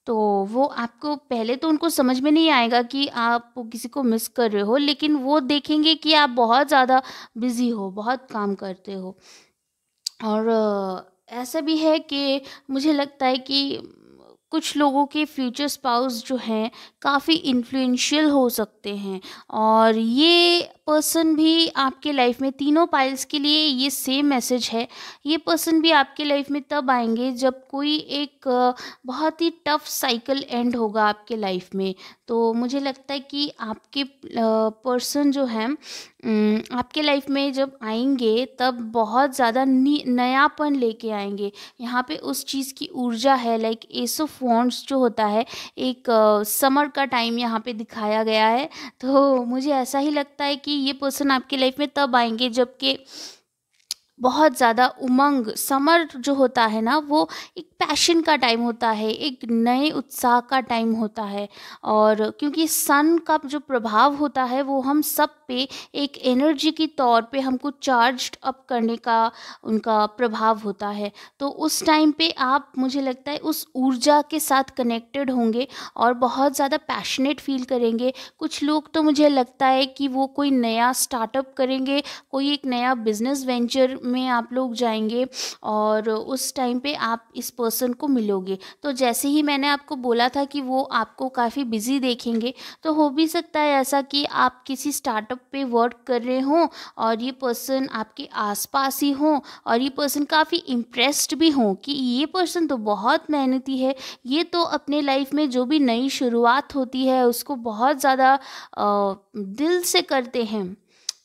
तो वो आपको पहले तो उनको समझ में नहीं आएगा कि आप किसी को मिस कर रहे हो, लेकिन वो देखेंगे कि आप बहुत ज़्यादा बिज़ी हो, बहुत काम करते हो। और ऐसा भी है कि मुझे लगता है कि कुछ लोगों के फ्यूचर स्पाउस जो हैं काफ़ी इन्फ्लुएंशियल हो सकते हैं, और ये पर्सन भी आपके लाइफ में, तीनों पाइल्स के लिए ये सेम मैसेज है। ये पर्सन भी आपके लाइफ में तब आएंगे जब कोई एक बहुत ही टफ साइकिल एंड होगा आपके लाइफ में। तो मुझे लगता है कि आपके पर्सन जो हैं आपके लाइफ में जब आएंगे तब बहुत ज़्यादा नयापन लेके आएंगे। यहाँ पे उस चीज़ की ऊर्जा है। लाइक एस ऑफ वॉन्ड्स जो होता है, एक समर का टाइम यहाँ पे दिखाया गया है। तो मुझे ऐसा ही लगता है कि ये पर्सन आपकी लाइफ में तब आएंगे जबकि बहुत ज़्यादा उमंग, समर जो होता है ना, वो एक पैशन का टाइम होता है, एक नए उत्साह का टाइम होता है। और क्योंकि सन का जो प्रभाव होता है वो हम सब पे एक एनर्जी के तौर पे हमको चार्ज्ड अप करने का उनका प्रभाव होता है। तो उस टाइम पे आप, मुझे लगता है, उस ऊर्जा के साथ कनेक्टेड होंगे और बहुत ज़्यादा पैशनेट फील करेंगे। कुछ लोग तो मुझे लगता है कि वो कोई नया स्टार्टअप करेंगे, कोई एक नया बिजनेस वेंचर में आप लोग जाएंगे, और उस टाइम पे आप इस पर्सन को मिलोगे। तो जैसे ही मैंने आपको बोला था कि वो आपको काफ़ी बिजी देखेंगे, तो हो भी सकता है ऐसा कि आप किसी स्टार्टअप पे वर्क कर रहे हों और ये पर्सन आपके आसपास ही हों, और ये पर्सन काफ़ी इम्प्रेस्ड भी हों कि ये पर्सन तो बहुत मेहनती है, ये तो अपने लाइफ में जो भी नई शुरुआत होती है उसको बहुत ज़्यादा दिल से करते हैं।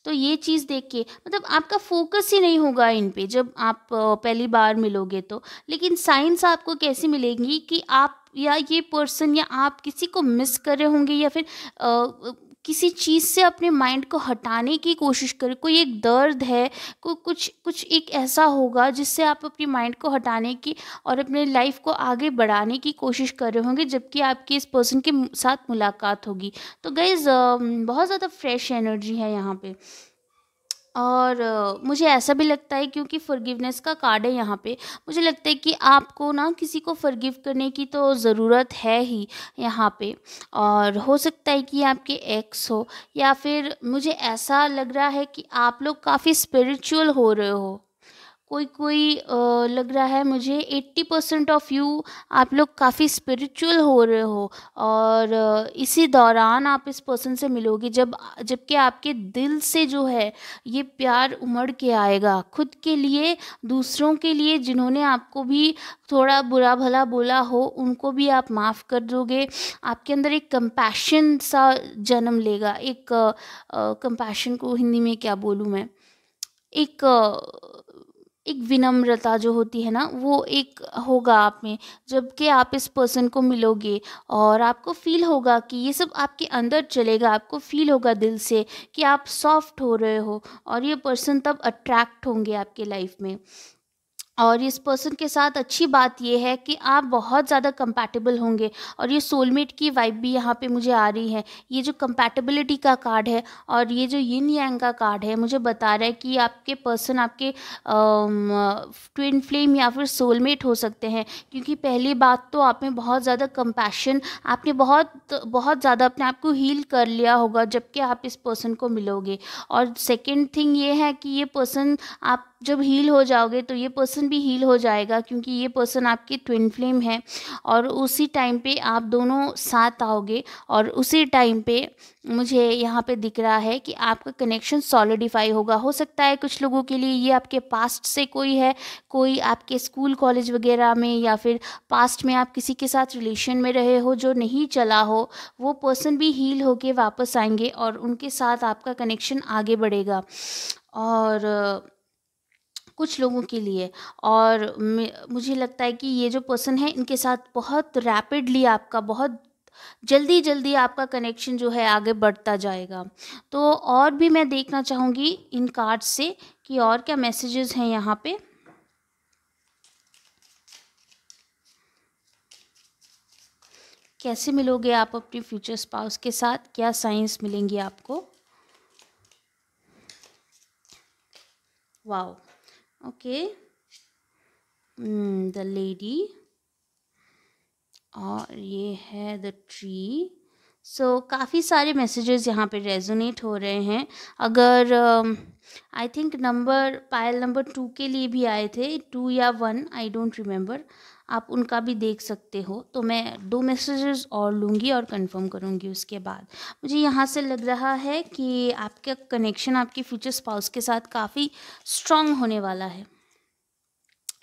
तो ये चीज़ देख के, मतलब आपका फ़ोकस ही नहीं होगा इन पे जब आप पहली बार मिलोगे तो। लेकिन साइंस आपको कैसी मिलेंगी कि आप या ये पर्सन या आप किसी को मिस कर रहे होंगे, या फिर किसी चीज़ से अपने माइंड को हटाने की कोशिश करें। कोई एक दर्द है, कुछ कुछ एक ऐसा होगा जिससे आप अपनी माइंड को हटाने की और अपने लाइफ को आगे बढ़ाने की कोशिश कर रहे होंगे, जबकि आपकी इस पर्सन के साथ मुलाकात होगी। तो गाइज़, बहुत ज़्यादा फ्रेश एनर्जी है यहाँ पे। और मुझे ऐसा भी लगता है, क्योंकि फॉरगिवनेस का कार्ड है यहाँ पे, मुझे लगता है कि आपको ना किसी को फॉरगिव करने की तो ज़रूरत है ही यहाँ पे। और हो सकता है कि आपके एक्स हो, या फिर मुझे ऐसा लग रहा है कि आप लोग काफ़ी स्पिरिचुअल हो रहे हो। कोई कोई लग रहा है मुझे 80% ऑफ यू, आप लोग काफ़ी स्पिरिचुअल हो रहे हो। और इसी दौरान आप इस पर्सन से मिलोगे जबकि आपके दिल से जो है ये प्यार उमड़ के आएगा, खुद के लिए, दूसरों के लिए, जिन्होंने आपको भी थोड़ा बुरा भला बोला हो उनको भी आप माफ़ कर दोगे। आपके अंदर एक कंपैशन सा जन्म लेगा। एक कंपैशन को हिंदी में क्या बोलूँ मैं, एक एक विनम्रता जो होती है ना, वो एक होगा आप में जबकि आप इस पर्सन को मिलोगे। और आपको फील होगा कि ये सब आपके अंदर चलेगा, आपको फील होगा दिल से कि आप सॉफ्ट हो रहे हो, और ये पर्सन तब अट्रैक्ट होंगे आपके लाइफ में। और इस पर्सन के साथ अच्छी बात ये है कि आप बहुत ज़्यादा कंपैटिबल होंगे, और ये सोलमेट की वाइब भी यहाँ पे मुझे आ रही है। ये जो कंपैटिबिलिटी का कार्ड है और ये जो यिन यांग का कार्ड है, मुझे बता रहा है कि आपके पर्सन आपके ट्विन फ्लेम या फिर सोलमेट हो सकते हैं। क्योंकि पहली बात तो आप में बहुत ज़्यादा कंपैशन, आपने बहुत बहुत ज़्यादा अपने आप को हील कर लिया होगा जबकि आप इस पर्सन को मिलोगे। और सेकेंड थिंग ये है कि ये पर्सन आप जब हील हो जाओगे तो ये पर्सन भी हील हो जाएगा, क्योंकि ये पर्सन आपकी ट्विन फ्लेम है। और उसी टाइम पे आप दोनों साथ आओगे, और उसी टाइम पे मुझे यहाँ पे दिख रहा है कि आपका कनेक्शन सॉलिडिफाई होगा। हो सकता है कुछ लोगों के लिए ये आपके पास्ट से कोई है, कोई आपके स्कूल कॉलेज वगैरह में, या फिर पास्ट में आप किसी के साथ रिलेशन में रहे हो जो नहीं चला हो। वो पर्सन भी हील होके वापस आएंगे और उनके साथ आपका कनेक्शन आगे बढ़ेगा। और कुछ लोगों के लिए, और मुझे लगता है कि ये जो पर्सन है इनके साथ बहुत रैपिडली आपका, बहुत जल्दी जल्दी आपका कनेक्शन जो है आगे बढ़ता जाएगा। तो और भी मैं देखना चाहूँगी इन कार्ड से कि और क्या मैसेजेस हैं यहाँ पे। कैसे मिलोगे आप अपने फ्यूचर स्पाउस के साथ, क्या साइंस मिलेंगी आपको। वाओ, ओके, द लेडी, और ये है द ट्री। सो काफ़ी सारे मैसेजेस यहाँ पे रेजोनेट हो रहे हैं। अगर I think number pile number 2 के लिए भी आए थे, 2 या 1, आई डोंट रिमेम्बर, आप उनका भी देख सकते हो। तो मैं 2 मैसेजेस और लूँगी और कंफर्म करूँगी उसके बाद। मुझे यहाँ से लग रहा है कि आपका कनेक्शन आपके फ्यूचर स्पाउस के साथ काफ़ी स्ट्रॉन्ग होने वाला है।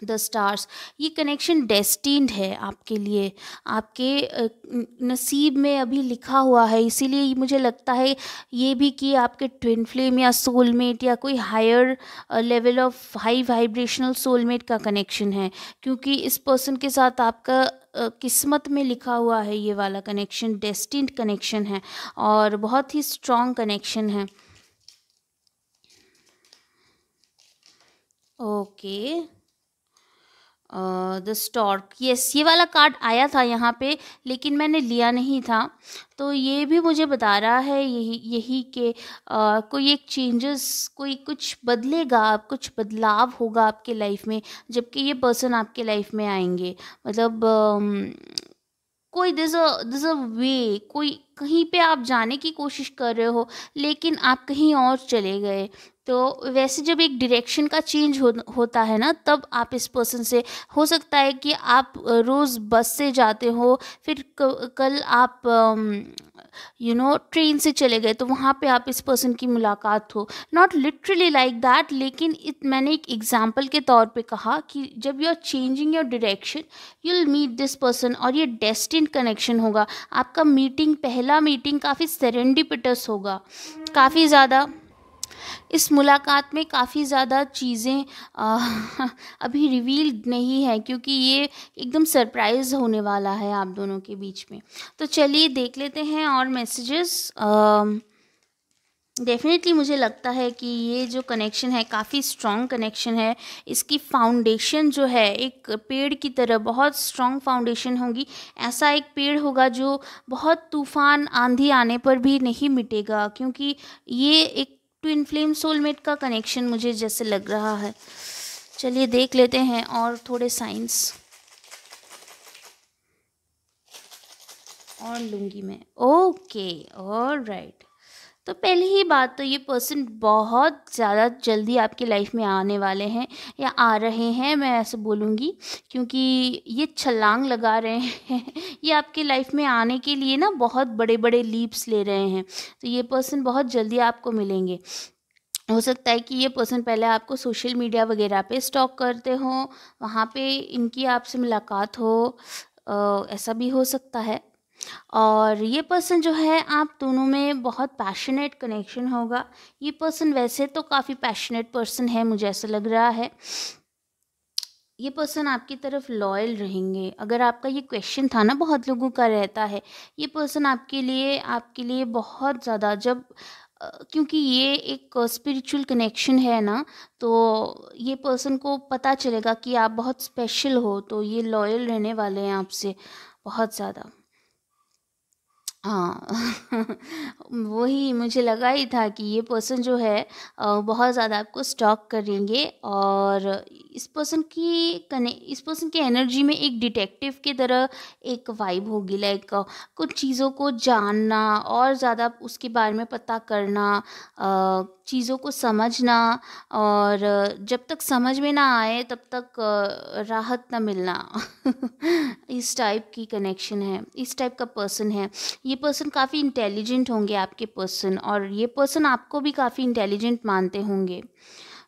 द स्टार्स, ये कनेक्शन डेस्टिन्ड है आपके लिए, आपके नसीब में अभी लिखा हुआ है। इसीलिए मुझे लगता है ये भी कि आपके ट्विन फ्लेम या सोलमेट या कोई higher level of high vibrational soulmate का कनेक्शन है, क्योंकि इस पर्सन के साथ आपका किस्मत में लिखा हुआ है। ये वाला कनेक्शन डेस्टिन्ड कनेक्शन है और बहुत ही स्ट्रॉन्ग कनेक्शन है। ओके, द स्टॉर्क, यस, ये वाला कार्ड आया था यहाँ पे, लेकिन मैंने लिया नहीं था। तो ये भी मुझे बता रहा है यही यही कि कोई एक चेंजेस, कोई कुछ बदलेगा, कुछ बदलाव होगा आपके लाइफ में जबकि ये पर्सन आपके लाइफ में आएंगे। मतलब कोई दिस अ वे, कोई कहीं पे आप जाने की कोशिश कर रहे हो लेकिन आप कहीं और चले गए। तो वैसे जब एक डायरेक्शन का चेंज होता है ना, तब आप इस पर्सन से, हो सकता है कि आप रोज़ बस से जाते हो, फिर कल आप ट्रेन से चले गए, तो वहाँ पे आप इस पर्सन की मुलाकात हो। नॉट लिटरली लाइक दैट, लेकिन मैंने एक एग्जाम्पल के तौर पे कहा कि जब you are changing your direction, you will meet this person, और ये डेस्टिन्ड कनेक्शन होगा। आपका पहला मीटिंग काफ़ी सेरेंडिपिटस होगा, काफ़ी ज़्यादा इस मुलाकात में काफ़ी ज़्यादा चीज़ें अभी रिवील्ड नहीं है, क्योंकि ये एकदम सरप्राइज़ होने वाला है आप दोनों के बीच में। तो चलिए देख लेते हैं और मैसेजेस। डेफ़िनेटली मुझे लगता है कि ये जो कनेक्शन है काफ़ी स्ट्रॉन्ग कनेक्शन है। इसकी फाउंडेशन जो है एक पेड़ की तरह बहुत स्ट्रॉन्ग फाउंडेशन होगी। ऐसा एक पेड़ होगा जो बहुत तूफ़ान आंधी आने पर भी नहीं मिटेगा, क्योंकि ये एक ट्विन फ्लेम सोलमेट का कनेक्शन मुझे जैसे लग रहा है। चलिए देख लेते हैं और थोड़े साइंस और लूँगी मैं। Okay, alright. तो पहली ही बात तो ये पर्सन बहुत ज़्यादा जल्दी आपकी लाइफ में आने वाले हैं या आ रहे हैं, मैं ऐसे बोलूँगी, क्योंकि ये छलांग लगा रहे हैं ये आपकी लाइफ में आने के लिए ना बहुत बड़े बड़े लीप्स ले रहे हैं। तो ये पर्सन बहुत जल्दी आपको मिलेंगे। हो सकता है कि ये पर्सन पहले आपको सोशल मीडिया वगैरह पे स्टॉक करते हो, वहाँ पे इनकी आपसे मुलाकात हो, ऐसा भी हो सकता है। और ये पर्सन जो है, आप दोनों में बहुत पैशनेट कनेक्शन होगा। ये पर्सन वैसे तो काफ़ी पैशनेट पर्सन है, मुझे ऐसा लग रहा है। ये पर्सन आपकी तरफ लॉयल रहेंगे। अगर आपका ये क्वेश्चन था ना, बहुत लोगों का रहता है, ये पर्सन आपके लिए बहुत ज़्यादा, जब क्योंकि ये एक स्पिरिचुअल कनेक्शन है ना, तो ये पर्सन को पता चलेगा कि आप बहुत स्पेशल हो, तो ये लॉयल रहने वाले हैं आपसे बहुत ज़्यादा। हाँ वही मुझे लगा ही था कि ये पर्सन जो है बहुत ज़्यादा आपको स्टॉक करेंगे। और इस पर्सन की एनर्जी में एक डिटेक्टिव की तरह एक वाइब होगी, लाइक कुछ चीज़ों को जानना और ज़्यादा उसके बारे में पता करना, चीज़ों को समझना, और जब तक समझ में ना आए तब तक राहत ना मिलना। इस टाइप की कनेक्शन है, इस टाइप का पर्सन है। ये पर्सन काफ़ी इंटेलिजेंट होंगे आपके पर्सन, और ये पर्सन आपको भी काफ़ी इंटेलिजेंट मानते होंगे।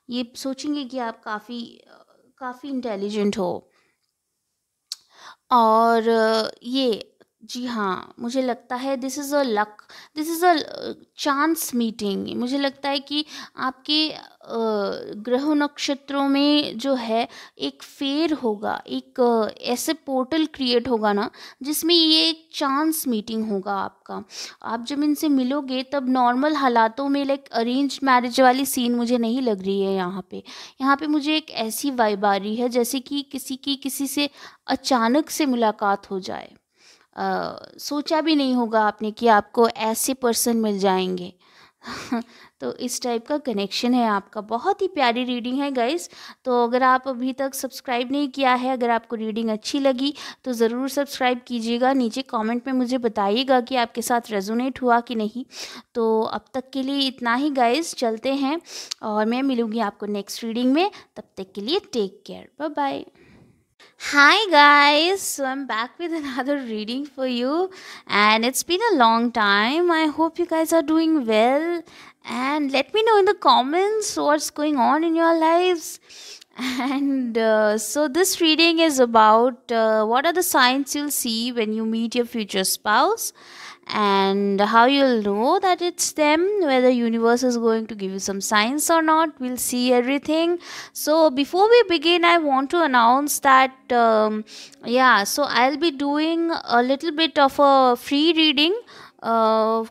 ये सोचेंगे कि आप काफ़ी इंटेलिजेंट हो। और ये जी हाँ, मुझे लगता है this is a luck, this is a chance meeting. मुझे लगता है कि आपके ग्रह नक्षत्रों में जो है एक फेर होगा, एक ऐसे पोर्टल क्रिएट होगा ना, जिसमें ये एक चांस मीटिंग होगा आपका। आप जब इनसे मिलोगे तब नॉर्मल हालातों में, लाइक अरेंज मैरिज वाली सीन मुझे नहीं लग रही है यहाँ पे। यहाँ पे मुझे एक ऐसी वाइब आ रही है जैसे कि किसी से अचानक से मुलाकात हो जाए। सोचा भी नहीं होगा आपने कि आपको ऐसे पर्सन मिल जाएंगे। तो इस टाइप का कनेक्शन है आपका। बहुत ही प्यारी रीडिंग है गाइस। तो अगर आप अभी तक सब्सक्राइब नहीं किया है, अगर आपको रीडिंग अच्छी लगी तो ज़रूर सब्सक्राइब कीजिएगा। नीचे कमेंट में मुझे बताइएगा कि आपके साथ रेजोनेट हुआ कि नहीं। तो अब तक के लिए इतना ही गाइस, चलते हैं और मैं मिलूँगी आपको नेक्स्ट रीडिंग में। तब तक के लिए take care, bye bye. Hi guys, so I'm back with another reading for you, and it's been a long time. I hope you guys are doing well, and let me know in the comments what's going on in your lives. And so, this reading is about what are the signs you'll see when you meet your future spouse, and how you'll know that it's them, whether universe is going to give you some signs or not. We'll see everything. So before we begin, I want to announce that yeah, so I'll be doing a little bit of a free reading uh,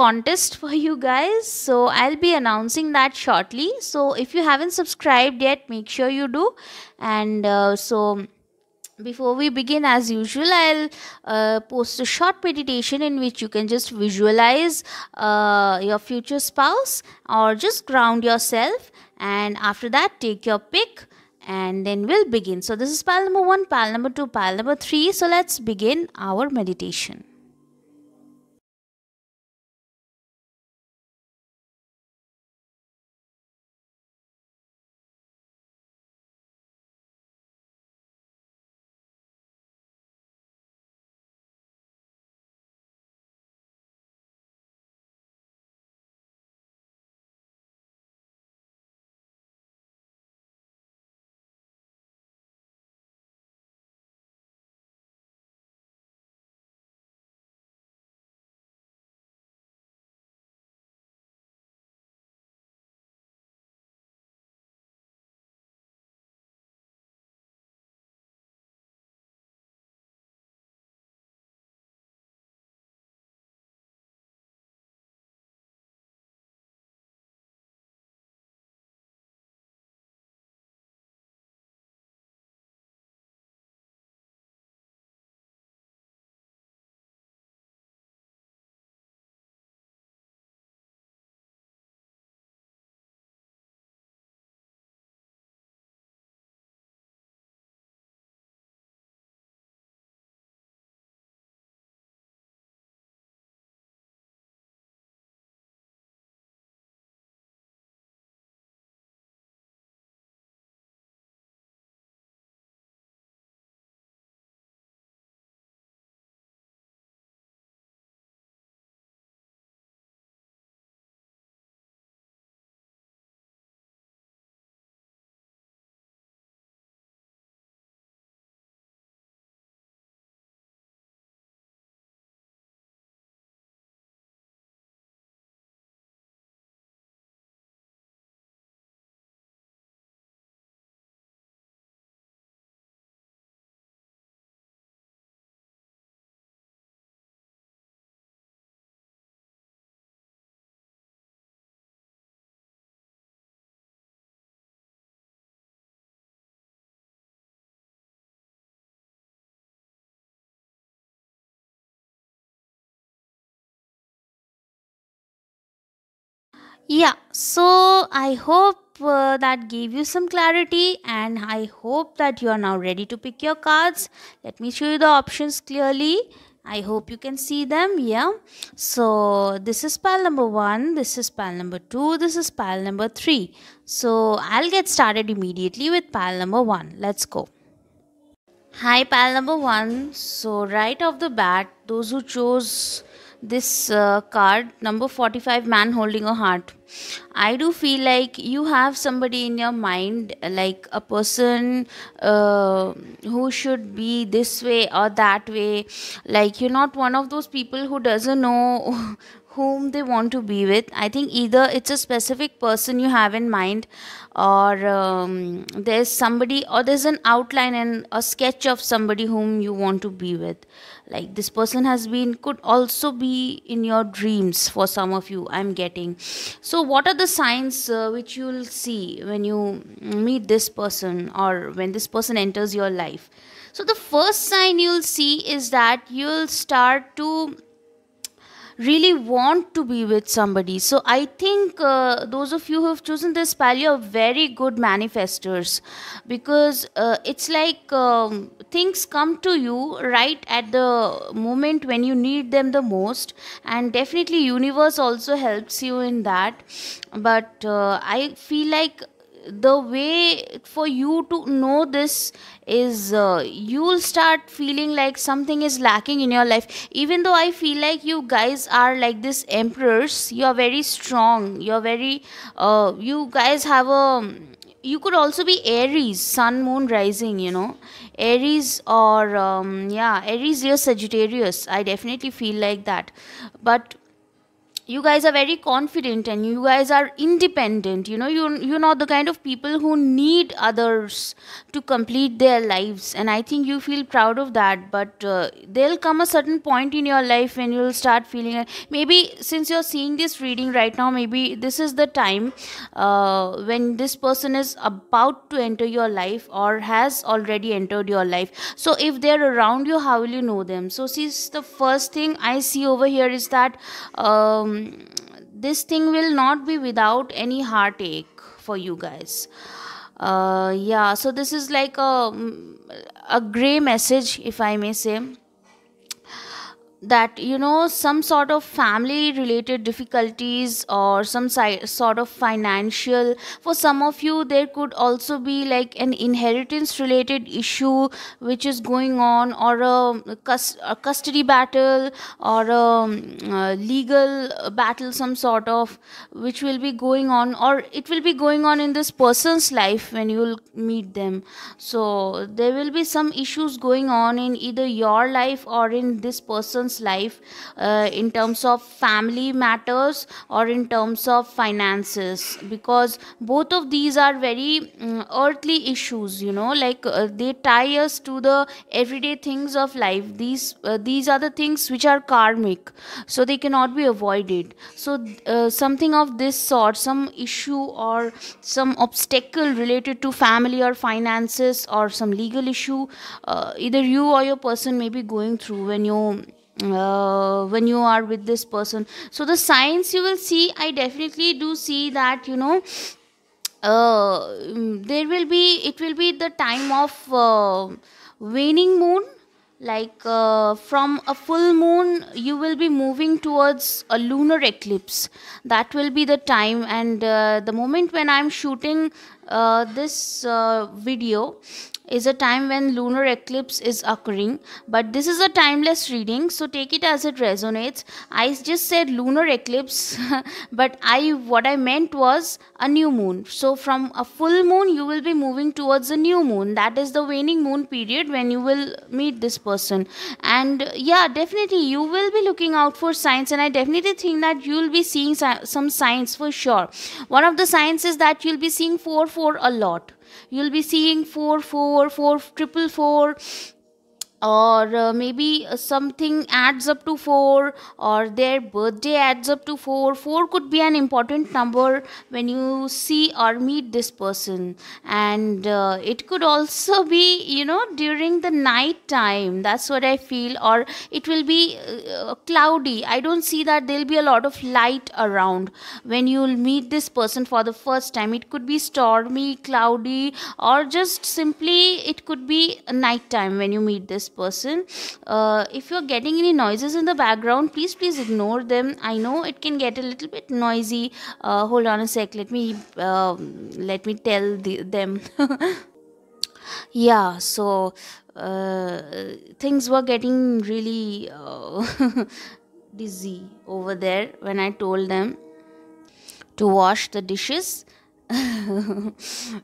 contest for you guys. So I'll be announcing that shortly. So if you haven't subscribed yet, make sure you do. And before we begin, as usual, I'll post a short meditation in which you can just visualize your future spouse, or just ground yourself. And after that, take your pick, and then we'll begin. So, this is pile number 1, pile number 2, pile number 3. So, let's begin our meditation. Yeah, so I hope that gave you some clarity, and I hope that you are now ready to pick your cards. Let me show you the options clearly. I hope you can see them. Yeah. So this is pile number one, this is pile number two, this is pile number three. So I'll get started immediately with pile number one. Let's go. Hi, pal number one. So, right off the bat, those who chose this card, number 45, man holding a heart, I do feel like you have somebody in your mind, like a person who should be this way or that way. Like, you're not one of those people who doesn't know whom they want to be with. I think either it's a specific person you have in mind, or there's somebody, or there's an outline and a sketch of somebody whom you want to be with. Like this person has been, could also be in your dreams for some of you, I'm getting. So what are the signs which you'll see when you meet this person, or when this person enters your life? So the first sign you'll see is that you'll start to really want to be with somebody. So I think those of you who have chosen this paleo are very good manifestors, because it's like things come to you right at the moment when you need them the most, and definitely universe also helps you in that. But I feel like the way for you to know this is you'll start feeling like something is lacking in your life. Even though I feel like you guys are like this emperors, you are very strong, you're very you guys have a, you could also be Aries, sun, moon, rising, Aries, or yeah, Aries, Leo, Sagittarius. I definitely feel like that. But you guys are very confident and you guys are independent. You're not the kind of people who need others to complete their lives, and I think you feel proud of that. But there'll come a certain point in your life when you'll start feeling like, maybe since you're seeing this reading right now, maybe this is the time when this person is about to enter your life or has already entered your life. So if they're around you, how will you know them? So see, the first thing I see over here is that this thing will not be without any heartache for you guys. Yeah, so this is like a gray message, if I may say, that some sort of family related difficulties, or some sort of financial, for some of you there could also be like an inheritance related issue which is going on, or a custody battle, or a legal battle, some sort of, which will be going on, or it will be going on in this person's life when you will meet them. So there will be some issues going on in either your life or in this person's life, in terms of family matters or in terms of finances, because both of these are very earthly issues, like they tie us to the everyday things of life. These are the things which are karmic, so they cannot be avoided. So something of this sort, some issue or some obstacle related to family or finances, or some legal issue, either you or your person may be going through when you are with this person. So the signs you will see, I definitely do see that there will be, it will be the time of waning moon. Like from a full moon you will be moving towards a lunar eclipse. That will be the time, and the moment when I'm shooting this video is a time when lunar eclipse is occurring. But this is a timeless reading, so take it as it resonates. I just said lunar eclipse but what I meant was a new moon. So from a full moon you will be moving towards a new moon. That is the waning moon period when you will meet this person. And yeah, definitely you will be looking out for signs, and I definitely think that you will be seeing some signs for sure. One of the signs is that you'll be seeing 4 4 a lot. You'll be seeing 4 4 4 4 or maybe something adds up to 4, or their birthday adds up to 4. 4 could be an important number when you see or meet this person. And it could also be during the night time, that's what I feel. Or it will be cloudy. I don't see that there'll be a lot of light around when you'll meet this person for the first time. It could be stormy, cloudy, or just simply it could be night time when you meet this person. If you're getting any noises in the background, please ignore them. I know it can get a little bit noisy. Hold on a sec, let me tell them. Yeah, so uh, things were getting really dizzy over there when I told them to wash the dishes.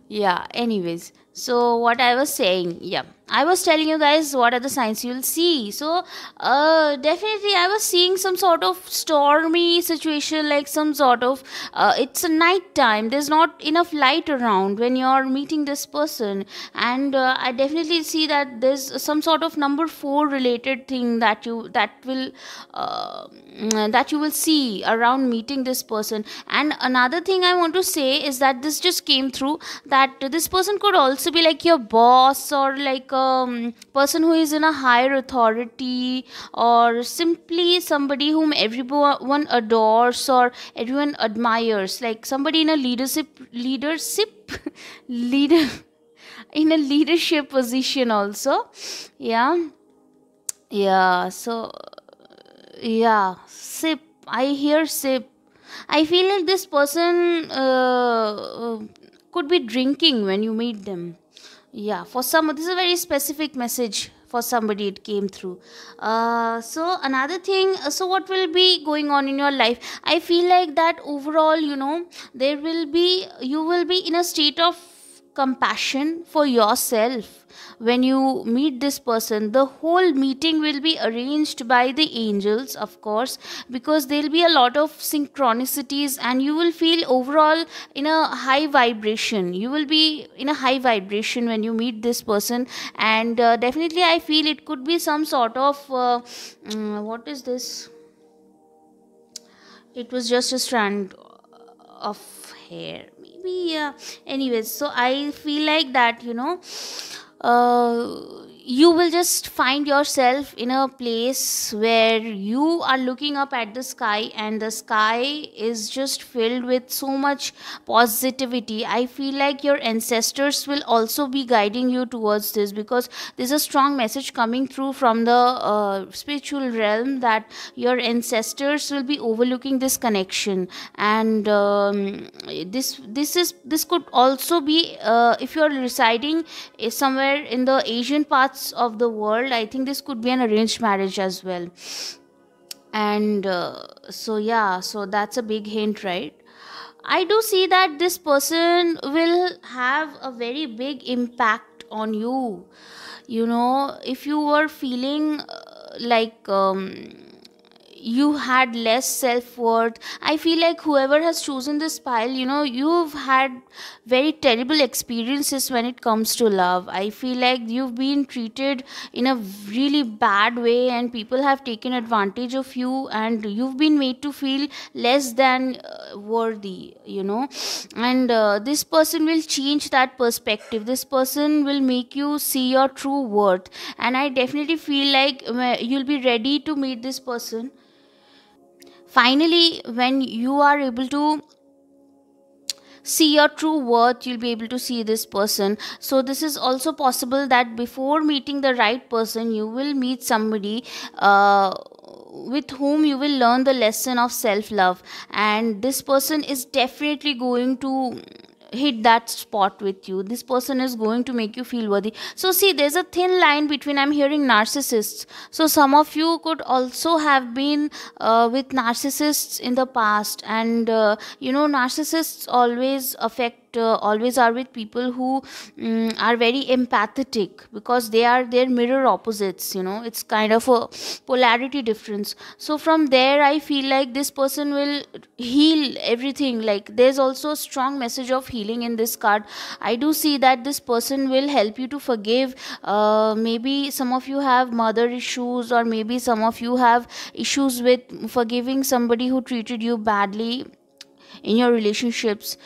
Yeah, anyways, so what I was saying, yeah, I was telling you guys what are the signs you'll see. So definitely I was seeing some sort of stormy situation, like some sort of it's a night time, there's not enough light around when you're meeting this person. And I definitely see that there's some sort of number 4 related thing that you will see around meeting this person. And another thing I want to say is that this just came through, that this person could also be like your boss, or like a person who is in a higher authority, or simply somebody whom everyone adores or everyone admires, like somebody in a leadership leader in a leadership position also. Yeah, yeah, so yeah, sip. I hear sip. I feel like this person could be drinking when you meet them. Yeah, for some, this is a very specific message for somebody it came through. So another thing, so what will be going on in your life? I feel like that overall, you will be in a state of compassion for yourself when you meet this person. The whole meeting will be arranged by the angels, of course, because there'll be a lot of synchronicities, and you will feel overall in a high vibration. You will be in a high vibration when you meet this person. And definitely I feel it could be some sort of what is this, it was just a strand of hair, maybe. Yeah, anyways, so I feel like that, you will just find yourself in a place where you are looking up at the sky, and the sky is just filled with so much positivity. I feel like your ancestors will also be guiding you towards this, because there's a strong message coming through from the spiritual realm, that your ancestors will be overlooking this connection. And this could also be, if you're residing is somewhere in the Asian parts of the world, I think this could be an arranged marriage as well. And so yeah, so that's a big hint, right? I do see that this person will have a very big impact on you. If you were feeling you had less self-worth, I feel like whoever has chosen this pile, you've had very terrible experiences when it comes to love. I feel like you've been treated in a really bad way, and people have taken advantage of you, and you've been made to feel less than worthy. And this person will change that perspective. This person will make you see your true worth. And I definitely feel like you'll be ready to meet this person finally. When you are able to see your true worth, you'll be able to see this person. So this is also possible that before meeting the right person, you will meet somebody with whom you will learn the lesson of self love, and this person is definitely going to hit that spot with you. This person is going to make you feel worthy. So see, there's a thin line between, I'm hearing narcissists, so some of you could also have been with narcissists in the past. And narcissists always are with people who are very empathetic, because they are their mirror opposites. It's kind of a polarity difference. So from there I feel like this person will heal everything. Like, there's also a strong message of healing in this card. I do see that this person will help you to forgive. Maybe some of you have mother issues, or maybe some of you have issues with forgiving somebody who treated you badly in your relationships,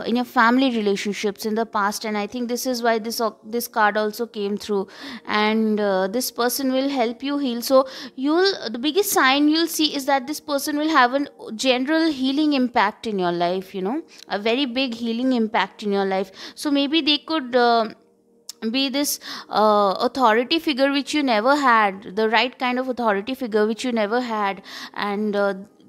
in your family relationships in the past. And I think this is why this card also came through. And this person will help you heal. So the biggest sign you'll see is that this person will have a general healing impact in your life, a very big healing impact in your life. So maybe they could be this authority figure which you never had, the right kind of authority figure which you never had, and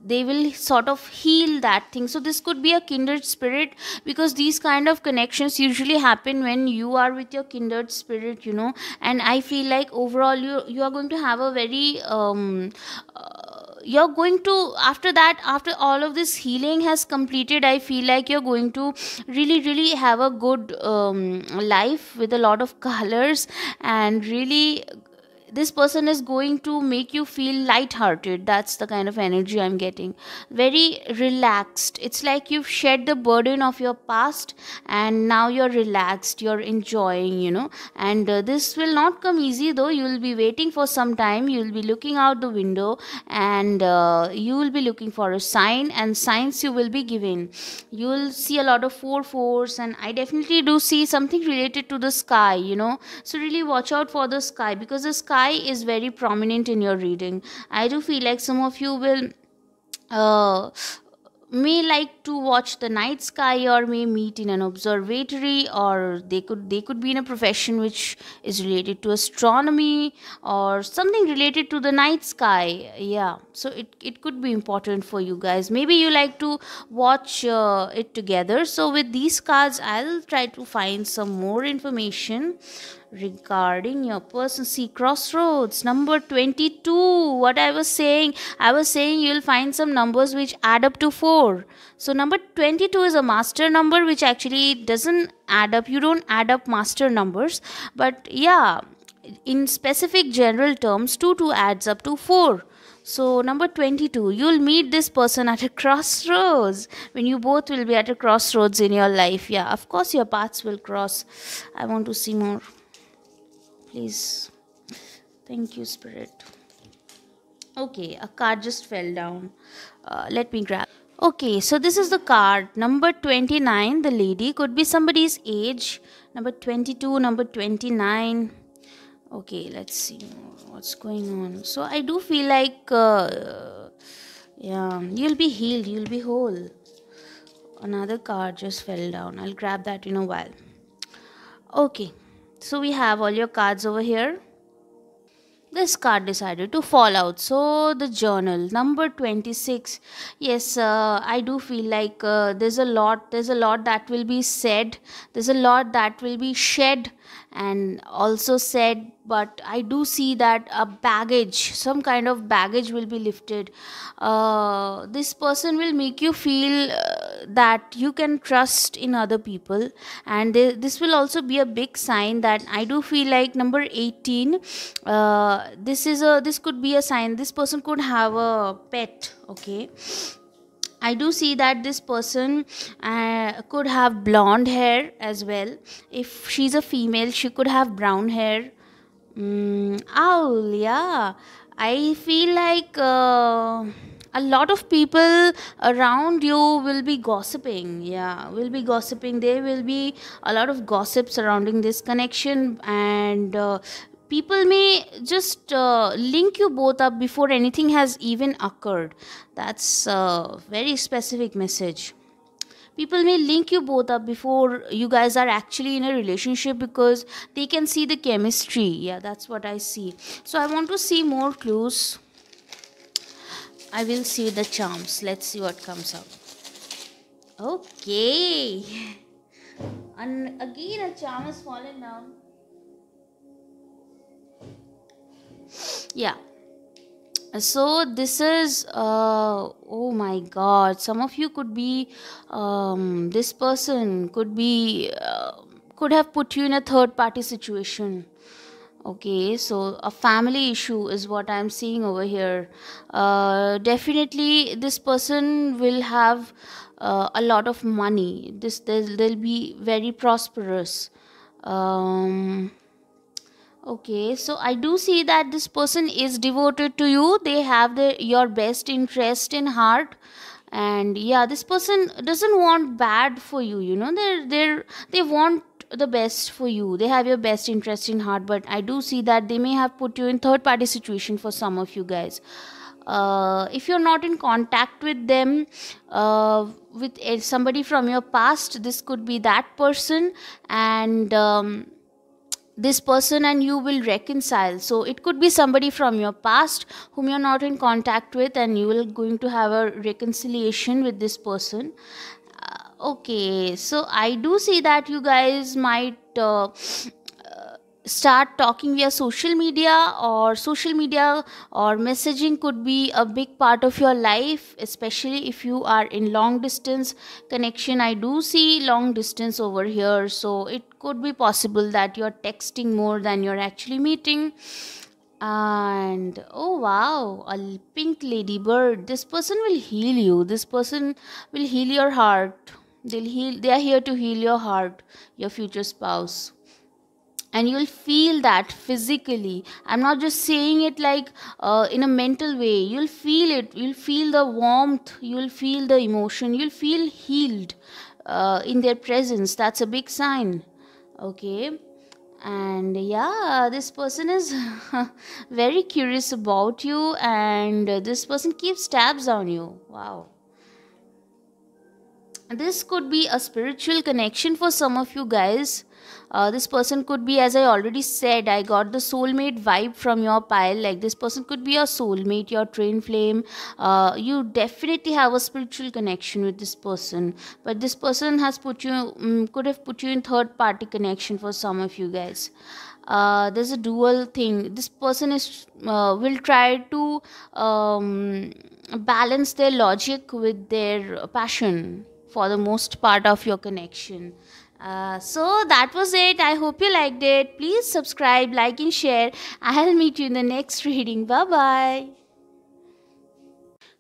they will sort of heal that thing. So this could be a kindred spirit, because these kind of connections usually happen when you are with your kindred spirit, you know. And I feel like overall you are going to have a very you're going to, after that, after all of this healing has completed, I feel like you're going to really have a good life with a lot of colors, and really this person is going to make you feel light-hearted. That's the kind of energy I'm getting. Very relaxed. It's like you've shed the burden of your past, and now you're relaxed, you're enjoying, you know. And this will not come easy though. You'll be waiting for some time, you'll be looking out the window, and you will be looking for a sign, and signs you will be given. You'll see a lot of fours, and I definitely do see something related to the sky, you know. So really watch out for the sky, because the sky is very prominent in your reading. I do feel like some of you will uh, may like to watch the night sky, or may meet in an observatory, or they could be in a profession which is related to astronomy, or something related to the night sky. Yeah, so it could be important for you guys. Maybe you like to watch it together. So with these cards, I'll try to find some more information regarding your person. See, crossroads number 22. What I was saying you'll find some numbers which add up to 4. So number 22 is a master number which actually doesn't add up. You don't add up master numbers, but yeah, in specific general terms, 2 adds up to 4. So number 22, you'll meet this person at a crossroads, when you both will be at a crossroads in your life. Yeah, of course your paths will cross. I want to see more, please. Thank you, spirit. Okay, a card just fell down. Let me grab. Okay, so this is the card. Number 29, the lady, could be somebody's age. Number 22, number 29. Okay, let's see what's going on. So I do feel like, yeah, you'll be healed, you'll be whole. Another card just fell down. I'll grab that in a while. Okay, so we have all your cards over here. This card decided to fall out. So the journal number 26. Yes, I do feel like there's a lot that will be said, there's a lot that will be shed and also said, but I do see that a baggage, some kind of baggage will be lifted. This person will make you feel that you can trust in other people, and this will also be a big sign that I do feel like number 18. This could be a sign this person could have a pet. Okay, I do see that this person could have blonde hair as well. If she's a female, she could have brown hair. Owl, yeah. I feel like a lot of people around you will be gossiping. Yeah, will be gossiping. There will be a lot of gossip surrounding this connection, and people may just link you both up before anything has even occurred. That's a very specific message. People may link you both up before you guys are actually in a relationship, because they can see the chemistry. Yeah, that's what I see. So I want to see more clues. I will see the charms. Let's see what comes up. Okay. And again a charm has fallen down. Yeah, so this is oh my god, some of you could be this person could be could have put you in a third party situation. Okay, so a family issue is what I'm seeing over here. Definitely this person will have a lot of money. They'll be very prosperous. um Okay, so I do see that this person is devoted to you. They have your best interest in heart, and yeah, this person doesn't want bad for you. You know, they want the best for you. They have your best interest in heart, but I do see that they may have put you in third party situation for some of you guys. If you're not in contact with them, with somebody from your past, this could be that person, and this person and you will reconcile. So it could be somebody from your past whom you're not in contact with, and you will going to have a reconciliation with this person. Okay, so I do see that you guys might start talking via social media, or messaging could be a big part of your life, especially if you are in long distance connection. I do see long distance over here, so it could be possible that you're texting more than you're actually meeting. And oh wow, a pink ladybird, this person will heal you, this person will heal your heart. They are here to heal your heart, your future spouse. And you'll feel that physically. I'm not just saying it like in a mental way. You'll feel it, you'll feel the warmth, you'll feel the emotion, you'll feel healed in their presence. That's a big sign. Okay. And yeah, this person is very curious about you, and this person keeps tabs on you. Wow, this could be a spiritual connection for some of you guys. This person could be, as I already said, I got the soulmate vibe from your pile. Like, this person could be your soulmate, your train flame. You definitely have a spiritual connection with this person, but this person has put you, could have put you in third party connection for some of you guys. There's a dual thing. This person is will try to balance their logic with their passion for the most part of your connection. So that was it. I hope you liked it. Please subscribe, like, and share. I'll meet you in the next reading. Bye bye.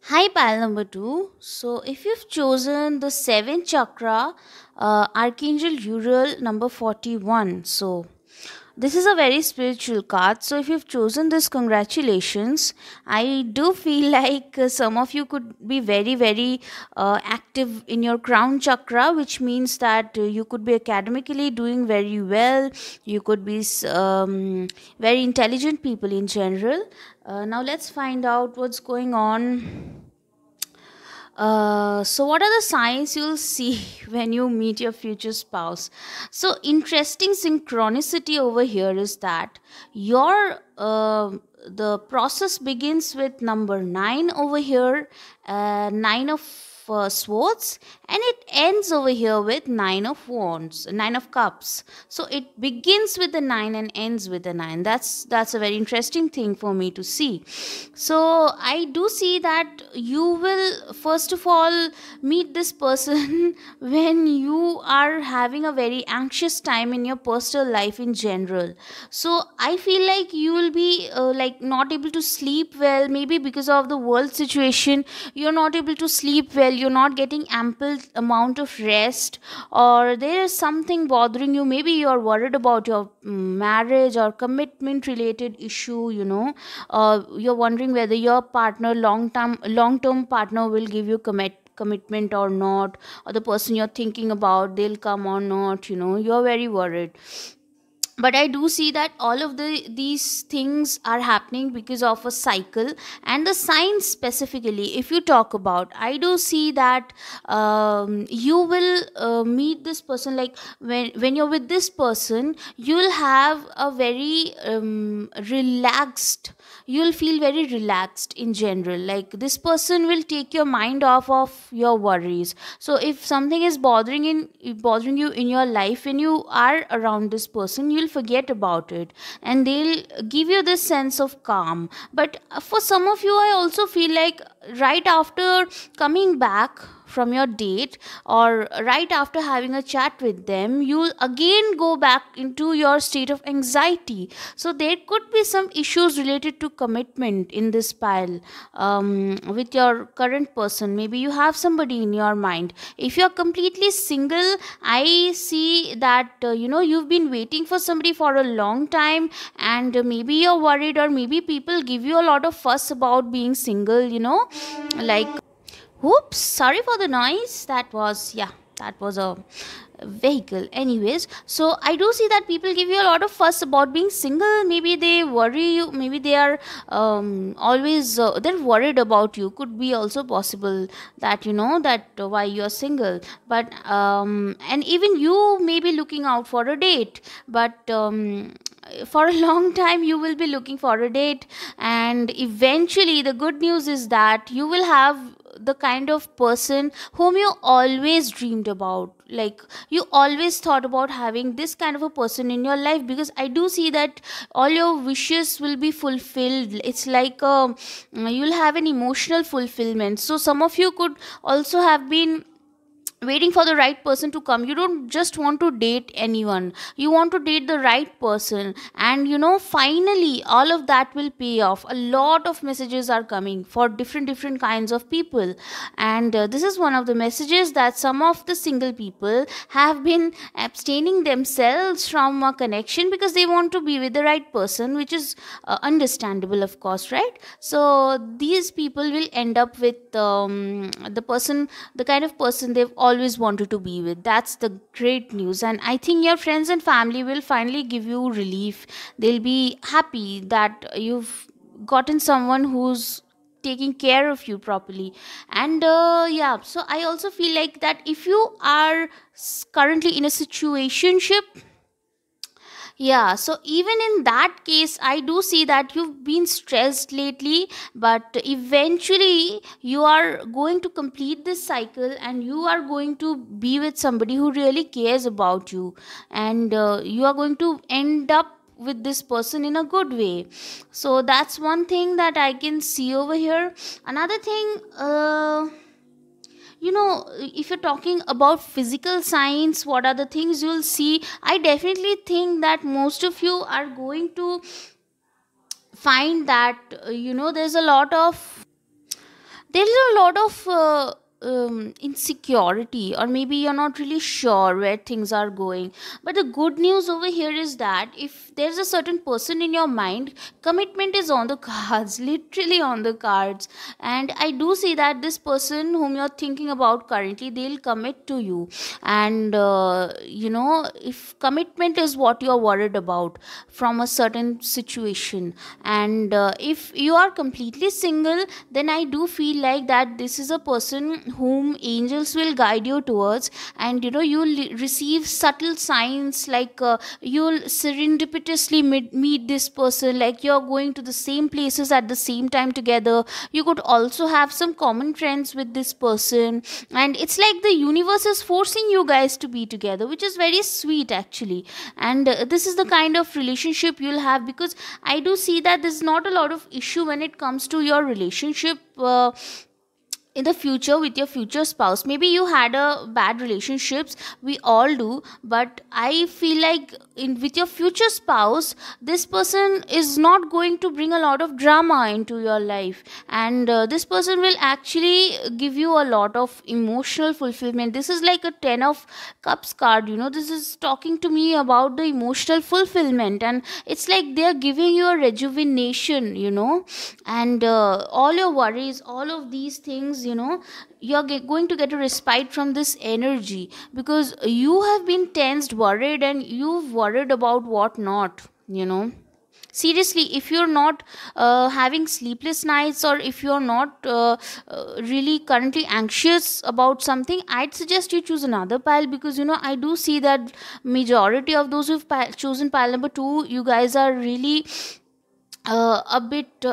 Hi, pile number 2. So, if you've chosen the 7th chakra, Archangel Uriel number 41. So, this is a very spiritual card. So, if you've chosen this, congratulations. I do feel like some of you could be very, very active in your crown chakra, which means that you could be academically doing very well. You could be very intelligent people in general. Now, let's find out what's going on. So what are the signs you'll see when you meet your future spouse? So interesting synchronicity over here is that your the process begins with number 9 over here, 9 of swords, and it ends over here with 9 of wands, 9 of cups. So it begins with the 9 and ends with the 9. That's a very interesting thing for me to see. So I do see that you will first of all meet this person when you are having a very anxious time in your personal life in general. So I feel like you will be like not able to sleep well, maybe because of the world situation. You're not able to sleep well, you're not getting ample amount of rest, or there is something bothering you. Maybe you're worried about your marriage or commitment related issue, you're wondering whether your partner, long term partner, will give you commitment or not, or the person you're thinking about, they'll come or not. You're very worried. But I do see that all of these things are happening because of a cycle. And the signs specifically, if you talk about, I do see that you will meet this person. Like, when you're with this person, you'll have a very relaxed, you'll feel very relaxed in general. Like, this person will take your mind off of your worries. So if something is bothering you in your life, when you are around this person, you'll forget about it, and they'll give you this sense of calm. But for some of you, I also feel like right after coming back from your date, or right after having a chat with them, you again go back into your state of anxiety. So there could be some issues related to commitment in this pile with your current person. Maybe you have somebody in your mind. If you're completely single, I see that you've been waiting for somebody for a long time, and maybe you're worried, or maybe people give you a lot of fuss about being single, like, oops, sorry for the noise. That was a vehicle. Anyways, so I do see that people give you a lot of fuss about being single. Maybe they worry you, maybe they are always they're worried about you. Could be also possible that that why you're single. But and even you may be looking out for a date, but for a long time you will be looking for a date, and eventually the good news is that you will have the kind of person whom you always dreamed about. Like, you always thought about having this kind of a person in your life, because I do see that all your wishes will be fulfilled. It's like you'll have an emotional fulfillment. So some of you could also have been waiting for the right person to come. You don't just want to date anyone, you want to date the right person. And finally all of that will pay off. A lot of messages are coming for different kinds of people, and this is one of the messages that some of the single people have been abstaining themselves from a connection because they want to be with the right person, which is understandable, of course, right? So these people will end up with the person, the kind of person they've always wanted to be with. That's the great news. And I think your friends and family will finally give you relief. They'll be happy that you've gotten someone who's taking care of you properly. And yeah, so I also feel like that if you are currently in a situationship, yeah, so even in that case, I do see that you've been stressed lately, but eventually you are going to complete this cycle and you are going to be with somebody who really cares about you, and you are going to end up with this person in a good way. So that's one thing that I can see over here. Another thing, if you're talking about physical signs, what are the things you'll see? I definitely think that most of you are going to find that there's a lot of insecurity, or maybe you're not really sure where things are going. But the good news over here is that if there's a certain person in your mind, commitment is on the cards, literally on the cards. And I do see that this person whom you're thinking about currently, they'll commit to you. And if commitment is what you're worried about from a certain situation, and if you are completely single, then I do feel like that this is a person whom angels will guide you towards. And you'll receive subtle signs, like you'll serendipitously meet this person, like you're going to the same places at the same time together. You could also have some common friends with this person, and it's like the universe is forcing you guys to be together, which is very sweet actually. And this is the kind of relationship you'll have, because I do see that there's not a lot of issue when it comes to your relationship in the future with your future spouse. Maybe you had a bad relationships, we all do, but I feel like with your future spouse, this person is not going to bring a lot of drama into your life. And this person will actually give you a lot of emotional fulfillment. This is like a 10 of cups card. This is talking to me about the emotional fulfillment, and it's like they are giving you a rejuvenation. And all your worries, all of these things, you're going to get a respite from this energy, because you have been tensed, worried, and you've worried about what not. Seriously, if you're not having sleepless nights, or if you're not really currently anxious about something, I'd suggest you choose another pile, because I do see that majority of those who've chosen pile number 2, you guys are really a bit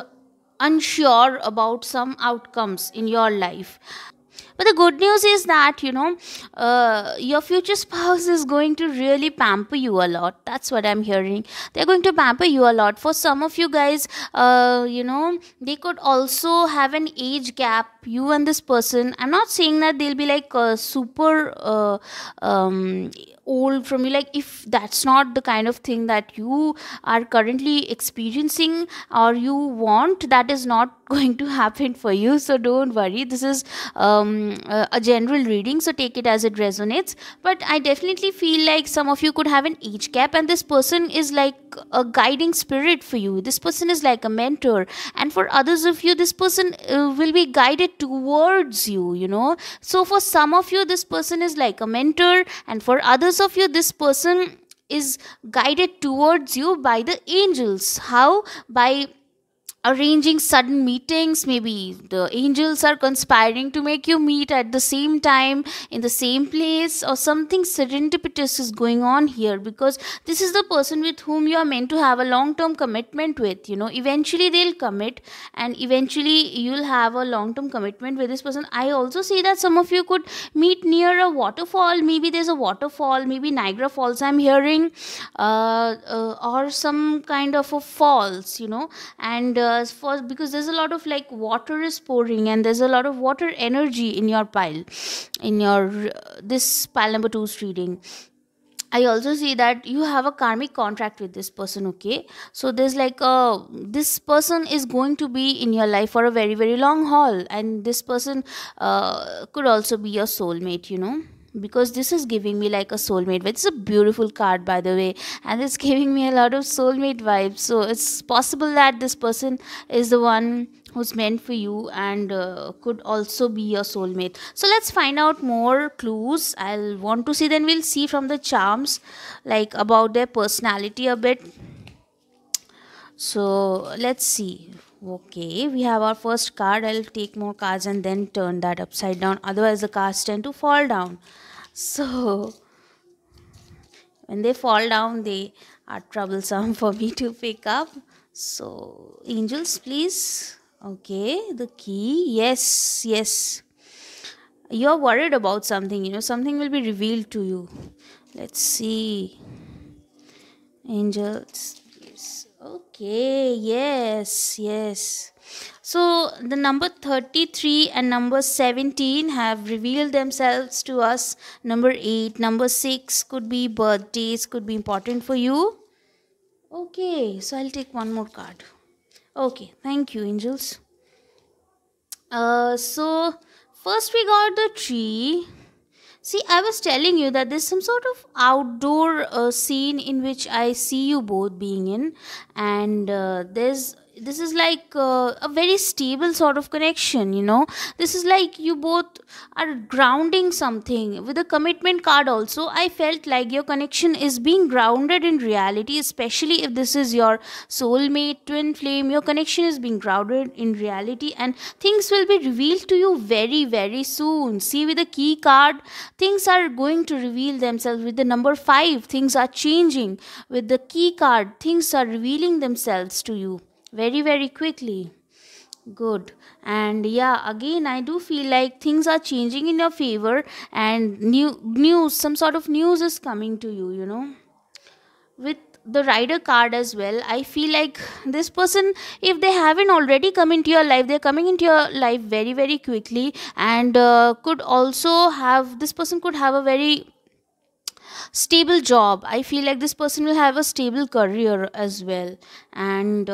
unsure about some outcomes in your life. But the good news is that your future spouse is going to really pamper you a lot. That's what I'm hearing. They're going to pamper you a lot. For some of you guys, they could also have an age gap, you and this person. I'm not saying that they'll be like super old from you, like if that's not the kind of thing that you are currently experiencing or you want, that is not going to happen for you. So don't worry, this is a general reading, so take it as it resonates. But I definitely feel like some of you could have an age gap, and this person is like a guiding spirit for you. This person is like a mentor, and for others of you, this person will be guided towards you, you know. So for some of you, this person is like a mentor, and for others of you, this person is guided towards you by the angels. How? By arranging sudden meetings. Maybe the angels are conspiring to make you meet at the same time in the same place, or something serendipitous is going on here, because this is the person with whom you are meant to have a long term commitment with, you know. Eventually they'll commit, and eventually you'll have a long term commitment with this person. I also see that some of you could meet near a waterfall. Maybe there's a waterfall, maybe Niagara Falls I'm hearing, or some kind of a falls, you know. And for because there's a lot of like water is pouring, and there's a lot of water energy in your pile, in your this pile number 2's reading. I also see that you have a karmic contract with this person, okay? So there's like a this person is going to be in your life for a very very long haul, and this person could also be your soulmate, you know, because this is giving me like a soulmate. It's a beautiful card, by the way, and it's giving me a lot of soulmate vibes. So it's possible that this person is the one who's meant for you, and could also be your soulmate. So let's find out more clues. I'll want to see, then we'll see from the charms, like about their personality a bit. So let's see. Okay, we have our first card. I'll take more cards and then turn that upside down, otherwise the cards tend to fall down. So when they fall down, they are troublesome for me to pick up. So angels, please. Okay, the key. Yes, yes, you're worried about something, you know, something will be revealed to you. Let's see. Angels, please. Okay, yes, yes. So the number 33 and number 17 have revealed themselves to us. Number 8, number 6 could be birthdays, could be important for you. Okay, so I'll take one more card. Okay, thank you, angels. So first we got the tree. See, I was telling you that there's some sort of outdoor scene in which I see you both being in, and this is like a very stable sort of connection, you know. This is like you both are grounding something. With the commitment card also, I felt like your connection is being grounded in reality, especially if this is your soulmate, twin flame. Your connection is being grounded in reality, and things will be revealed to you very very soon. See, with the key card, things are going to reveal themselves. With the number 5, things are changing. With the key card, things are revealing themselves to you very very quickly. Good. And yeah, again I do feel like things are changing in your favor, and new news, some sort of news is coming to you, you know. With the rider card as well, I feel like this person, if they haven't already come into your life, they're coming into your life very very quickly, and could also have, this person could have a very stable job. I feel like this person will have a stable career as well. And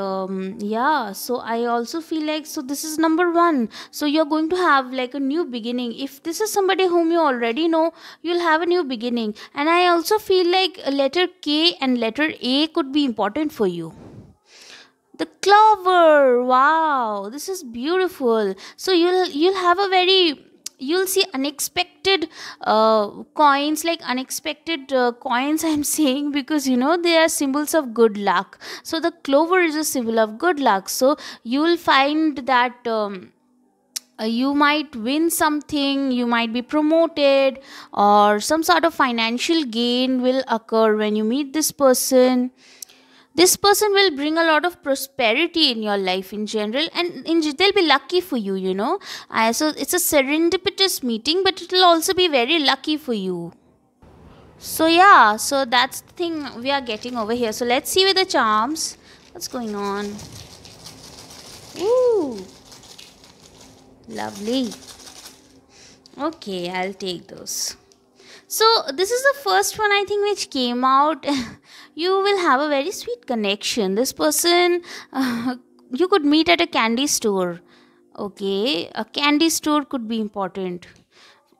yeah, so I also feel like, so this is number 1, so you're going to have like a new beginning. If this is somebody whom you already know, you'll have a new beginning. And I also feel like letter K and letter A could be important for you. The clover, wow, this is beautiful. So you'll have a very, you'll see unexpected coins, like unexpected coins I'm saying, because you know they are symbols of good luck. So the clover is a symbol of good luck. So you'll find that you might win something, you might be promoted, or some sort of financial gain will occur when you meet this person. This person will bring a lot of prosperity in your life in general, and they'll be lucky for you, you know. So it's a serendipitous meeting, but it will also be very lucky for you. So yeah, so that's the thing we are getting over here. So let's see with the charms what's going on. Ooh, lovely. Okay, I'll take those. So this is the first one I think which came out. You will have a very sweet connection. This person, you could meet at a candy store. Okay, a candy store could be important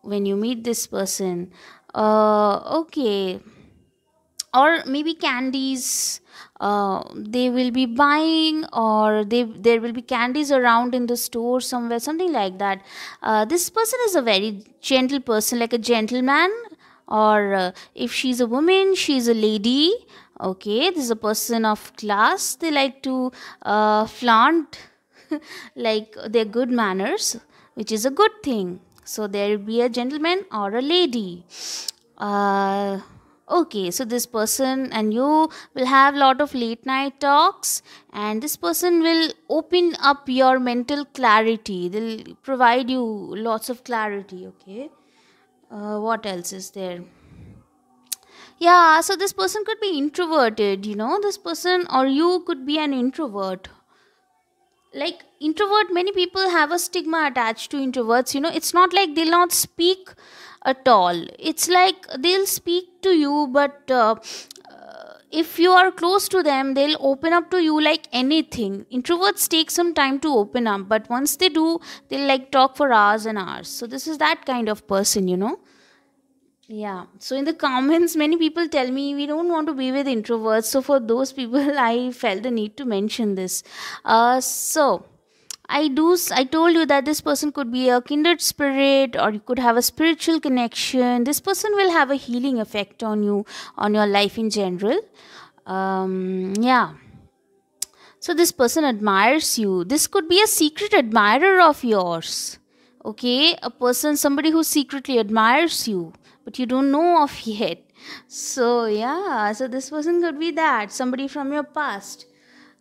when you meet this person. Okay, or maybe candies they will be buying, or there will be candies around in the store somewhere, something like that. This person is a very gentle person, like a gentleman, or if she's a woman, she's a lady. Okay, this is a person of class. They like to flaunt like their good manners, which is a good thing. So there will be a gentleman or a lady. uh, okay, so this person and you will have lot of late night talks, and this person will open up your mental clarity. They'll provide you lots of clarity. Okay, what else is there? Yeah, so this person could be introverted, this person or you could be an introvert. Like introvert, many people have a stigma attached to introverts. It's not like they'll not speak at all. It's like they'll speak to you, but if you are close to them, they'll open up to you like anything. Introverts take some time to open up, but once they do, they'll like talk for hours and hours. So this is that kind of person. Yeah. So in the comments, many people tell me we don't want to be with introverts. So for those people, I felt the need to mention this. So I told you that this person could be a kindred spirit, or you could have a spiritual connection. This person will have a healing effect on you, on your life in general. Yeah. So this person admires you. This could be a secret admirer of yours. Okay, a person, somebody who secretly admires you, but you don't know of yet. So yeah, so this person could be that somebody from your past.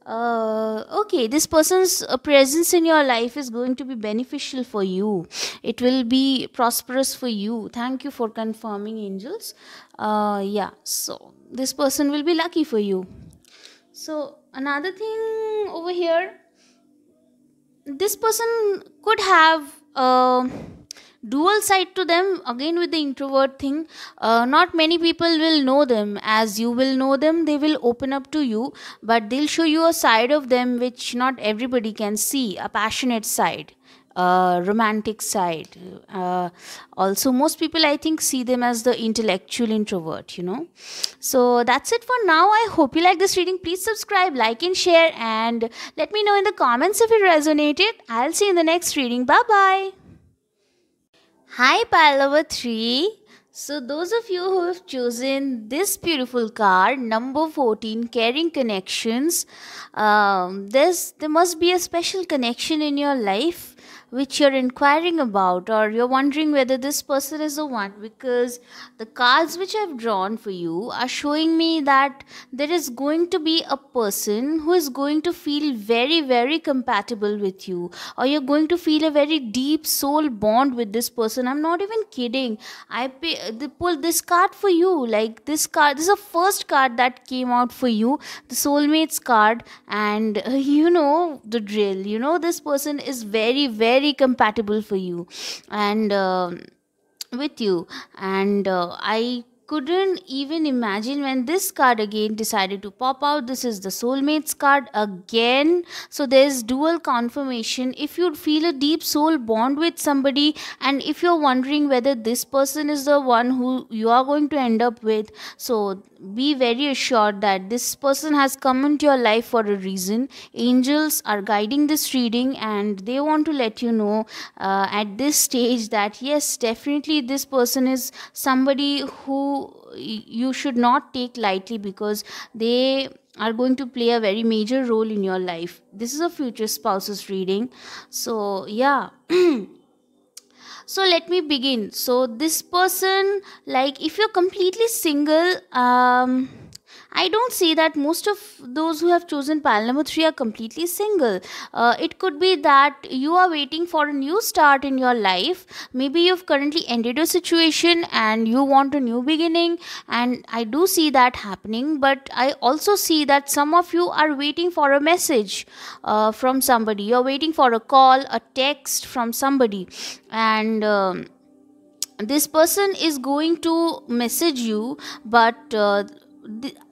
Okay, this person's presence in your life is going to be beneficial for you. It will be prosperous for you. Thank you for confirming, angels. Yeah, so this person will be lucky for you. So another thing over here, this person could have dual side to them. Again, with the introvert thing, not many people will know them as you will know them. They will open up to you, but they'll show you a side of them which not everybody can see, a passionate side, romantic side. Also, most people, I think, see them as the intellectual introvert. So that's it for now. I hope you like this reading. Please subscribe, like and share, and let me know in the comments if it resonated. I'll see you in the next reading. Bye bye. Hi, pile number 3. So, those of you who have chosen this beautiful card, number 14, Caring Connections, there must be a special connection in your life which you're inquiring about, or you're wondering whether this person is the one, because the cards which I've drawn for you are showing me that there is going to be a person who is going to feel very, very compatible with you, or you're going to feel a very deep soul bond with this person. I'm not even kidding. They pulled this card for you. Like this card, this is the first card that came out for you, the soulmates card, and you know the drill. This person is very, very compatible for you, and with you, and I couldn't even imagine when this card again decided to pop out. This is the soulmates card again. So there's dual confirmation. If you feel a deep soul bond with somebody, and if you're wondering whether this person is the one who you are going to end up with, so be very assured that this person has come into your life for a reason. Angels are guiding this reading, and they want to let you know at this stage that yes, definitely this person is somebody who you should not take lightly, because they are going to play a very major role in your life. This is a future spouses reading. So yeah. So let me begin. So this person, like if you're completely single, I don't see that most of those who have chosen pile number 3 are completely single. It could be that you are waiting for a new start in your life. Maybe you've currently ended a situation and you want a new beginning, and I do see that happening. But I also see that some of you are waiting for a message from somebody. You're waiting for a call, a text from somebody, and this person is going to message you, but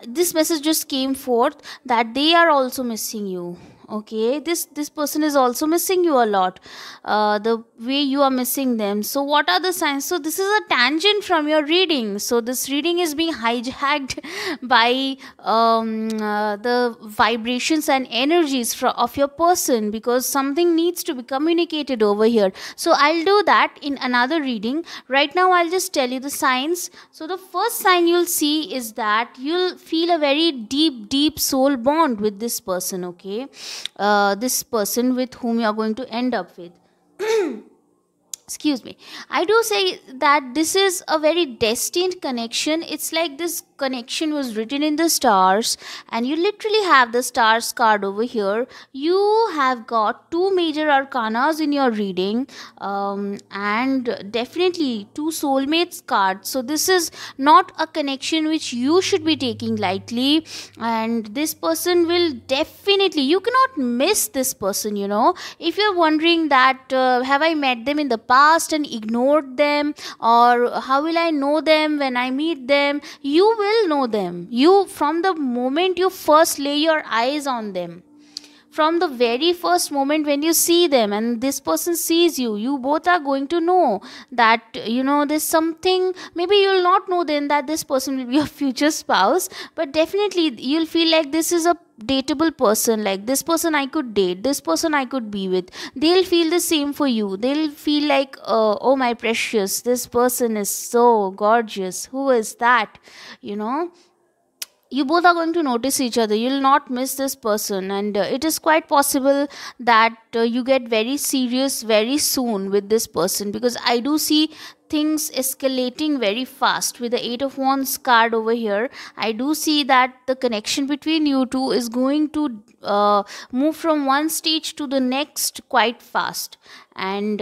this message just came forth that they are also missing you. Okay, this person is also missing you a lot, the way you are missing them. So what are the signs? So this is a tangent from your reading. So this reading is being hijacked by the vibrations and energies of your person, because something needs to be communicated over here. So I'll do that in another reading. Right now I'll just tell you the signs. So the first sign you'll see is that you'll feel a very deep soul bond with this person. Okay, this person with whom you are going to end up with. Excuse me. I do say that this is a very destined connection. It's like this connection was written in the stars, and you literally have the stars card over here. You have got two major arcanas in your reading, and definitely two soulmates cards. So this is not a connection which you should be taking lightly, and this person will definitely, you cannot miss this person, if you're wondering that have I met them in the past and ignored them, or how will I know them when I meet them? You will know them. You, from the moment you first lay your eyes on them, from the very first moment when you see them and this person sees you, you both are going to know that there's something. Maybe you'll not know then that this person will be your future spouse, but definitely you'll feel like this is a dateable person, like this person I could date, this person I could be with. They'll feel the same for you. They'll feel like, oh my precious, this person is so gorgeous, who is that, you know you both are going to notice each other. You'll not miss this person, and it is quite possible that you get very serious very soon with this person, because I do see things escalating very fast with the 8 of Wands card over here. I do see that the connection between you two is going to move from one stage to the next quite fast. And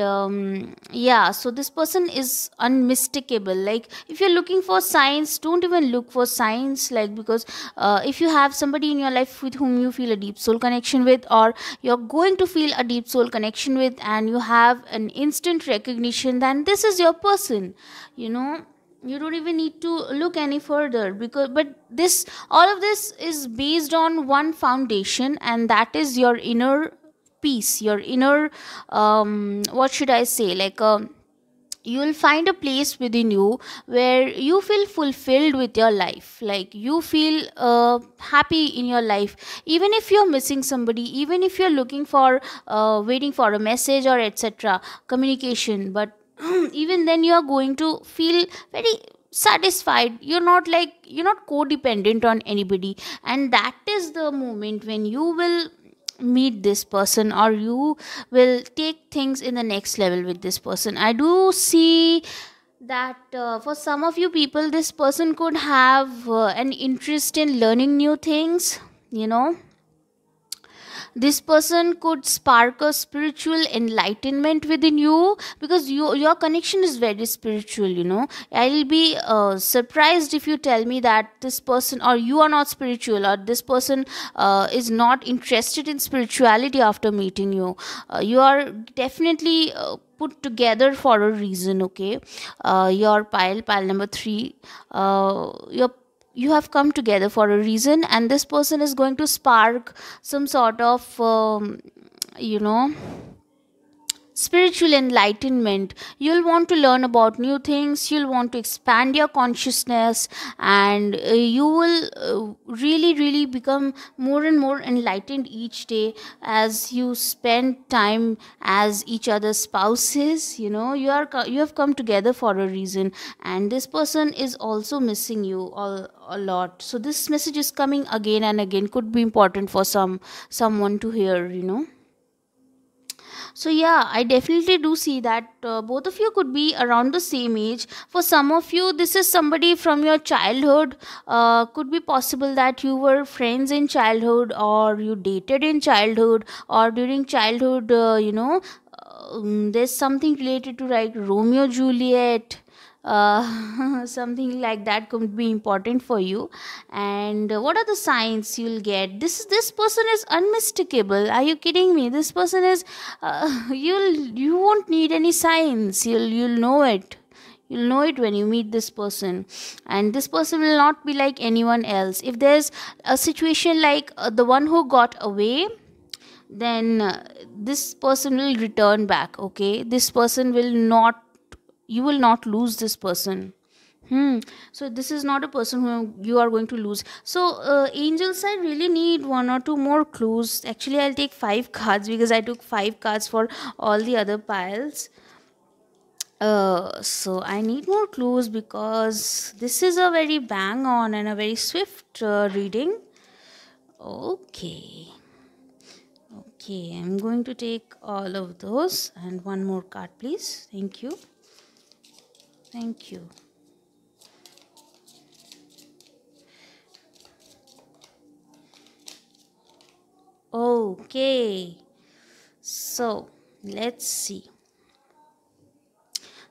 yeah, so this person is unmistakable. Like, if you're looking for signs, don't even look for signs, like, because if you have somebody in your life with whom you feel a deep soul connection with, or you're going to feel a deep soul connection with, and you have an instant recognition, then this is your person. You don't even need to look any further, because but this, all of this is based on one foundation, and that is your inner peace, your inner, what should I say, like, you will find a place within you where you feel fulfilled with your life, like you feel happy in your life, even if you're missing somebody, even if you're looking for, waiting for a message or etc communication. But even then you are going to feel very satisfied. You're not codependent on anybody, and that is the moment when you will meet this person, or you will take things in the next level with this person. I do see that for some of you people, this person could have an interest in learning new things. you know this person could spark a spiritual enlightenment within you, because your connection is very spiritual. I'll be surprised if you tell me that this person, or you are not spiritual, or this person is not interested in spirituality after meeting you. You are definitely put together for a reason. Okay, your pile number 3, you have come together for a reason, and this person is going to spark some sort of you know spiritual enlightenment. You'll want to learn about new things, you'll want to expand your consciousness, and you will really become more and more enlightened each day as you spend time as each other's spouses. You have come together for a reason, and this person is also missing you a lot. So this message is coming again and again, could be important for someone to hear. So yeah, I definitely do see that both of you could be around the same age. For some of you, this is somebody from your childhood. Could be possible that you were friends in childhood, or you dated in childhood, or during childhood. There's something related to, like, Romeo Juliet, something like that could be important for you. And what are the signs you'll get? This person is unmistakable. Are you kidding me? This person is you won't need any signs. You'll know it. You'll know it when you meet this person, and this person will not be like anyone else. If there's a situation like the one who got away, then this person will return back. Okay, this person will not, you will not lose this person. So this is not a person who you are going to lose. So angels, I really need one or two more clues. Actually, I'll take five cards because I took five cards for all the other piles. So I need more clues because this is a very bang on and a very swift reading. Okay. Okay, I'm going to take all of those, and one more card, please. Thank you. Thank you. Okay, so let's see.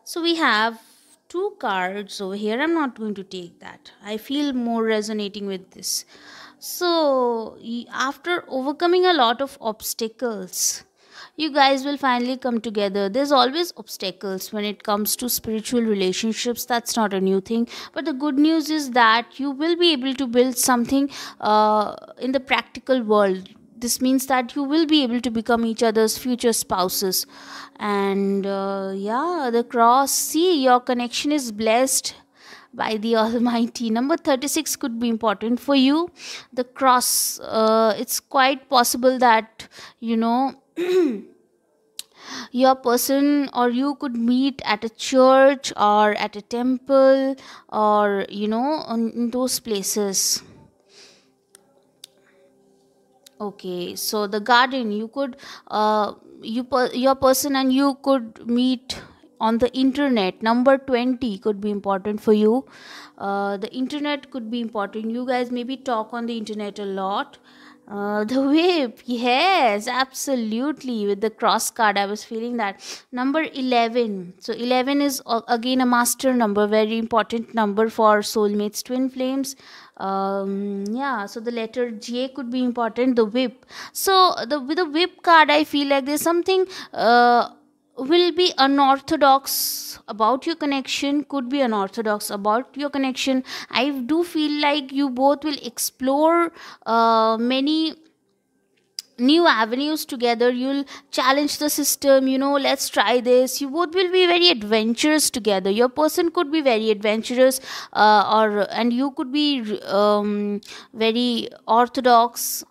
So we have two cards over here. I'm not going to take that. I feel more resonating with this. So, after overcoming a lot of obstacles, you guys will finally come together. There's always obstacles when it comes to spiritual relationships. That's not a new thing. But the good news is that you will be able to build something in the practical world. This means that you will be able to become each other's future spouses. And yeah, the cross, see, your connection is blessed by the Almighty. Number 36 could be important for you. The cross, it's quite possible that, you know, your person or you could meet at a church or at a temple, or in those places. Okay, so the garden, you could your person and you could meet on the internet. Number 20 could be important for you. The internet could be important. You guys maybe talk on the internet a lot. The whip, yes, absolutely. With the cross card, I was feeling that. Number 11. So 11 is again a master number, very important number for soulmates, twin flames. Yeah, so the letter J could be important. The whip. So with the whip card, I feel like there's something will be unorthodox about your connection, could be unorthodox about your connection. I do feel like you both will explore many new avenues together. You'll challenge the system, let's try this. You both will be very adventurous together. Your person could be very adventurous, or and you could be very orthodox.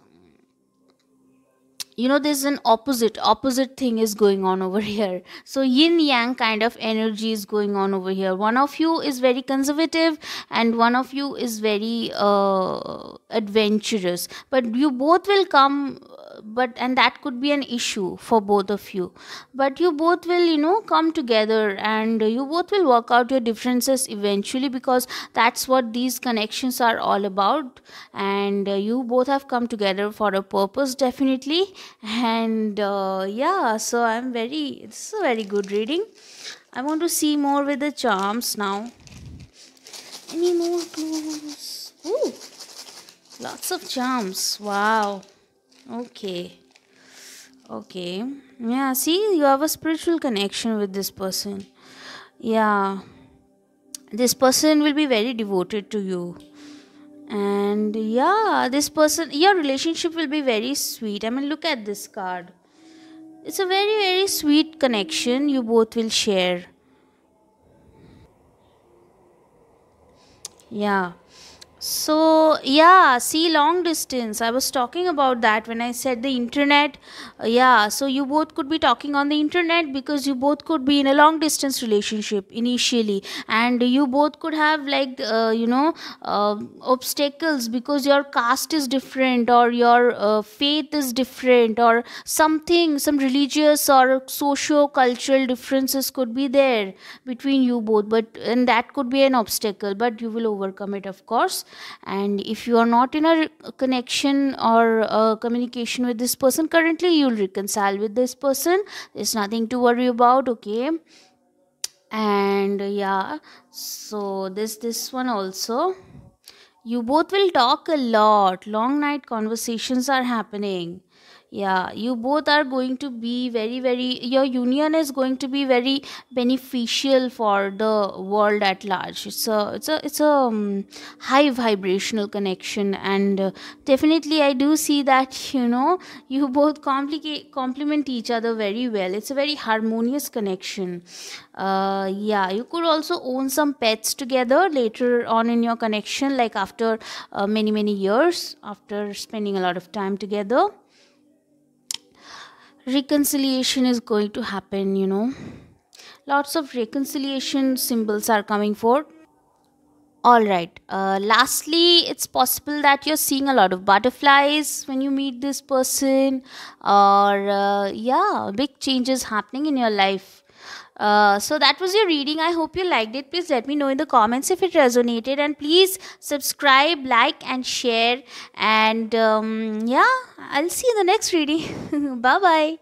There's an opposite thing is going on over here. So yin yang kind of energy is going on over here. One of you is very conservative and one of you is very adventurous, but you both will come, but and that could be an issue for both of you. But you both will come together, and you both will work out your differences eventually, because that's what these connections are all about. And you both have come together for a purpose, definitely. And yeah, so this is a very good reading. I want to see more with the charms now. Any more clues? Ooh, lots of charms. Wow. Okay. Yeah, see, you have a spiritual connection with this person. Yeah, this person will be very devoted to you. And yeah, this person, your relationship will be very sweet. I mean, look at this card. It's a very, very sweet connection you both will share. Yeah. So, yeah, see, long distance. I was talking about that when I said the internet. Yeah, so you both could be talking on the internet because you both could be in a long distance relationship initially, and you both could have, like, obstacles because your caste is different, or your faith is different, or something, some religious or socio cultural differences could be there between you both, and that could be an obstacle, but you will overcome it, of course. And if you are not in a connection or a communication with this person currently, you'll reconcile with this person. There's nothing to worry about. Okay. And yeah, so this one also, you both will talk a lot. Long night conversations are happening. Yeah, you both are going to be very, your union is going to be very beneficial for the world at large. It's a high vibrational connection, and definitely I do see that, you both complement each other very well. It's a very harmonious connection. Yeah, you could also own some pets together later on in your connection, like after many years, after spending a lot of time together. Reconciliation is going to happen, lots of reconciliation symbols are coming forth. All right, lastly, it's possible that you're seeing a lot of butterflies when you meet this person, or yeah, big changes happening in your life. So that was your reading. I hope you liked it. Please let me know in the comments if it resonated, and please subscribe, like, and share. And yeah, I'll see you in the next reading. Bye bye.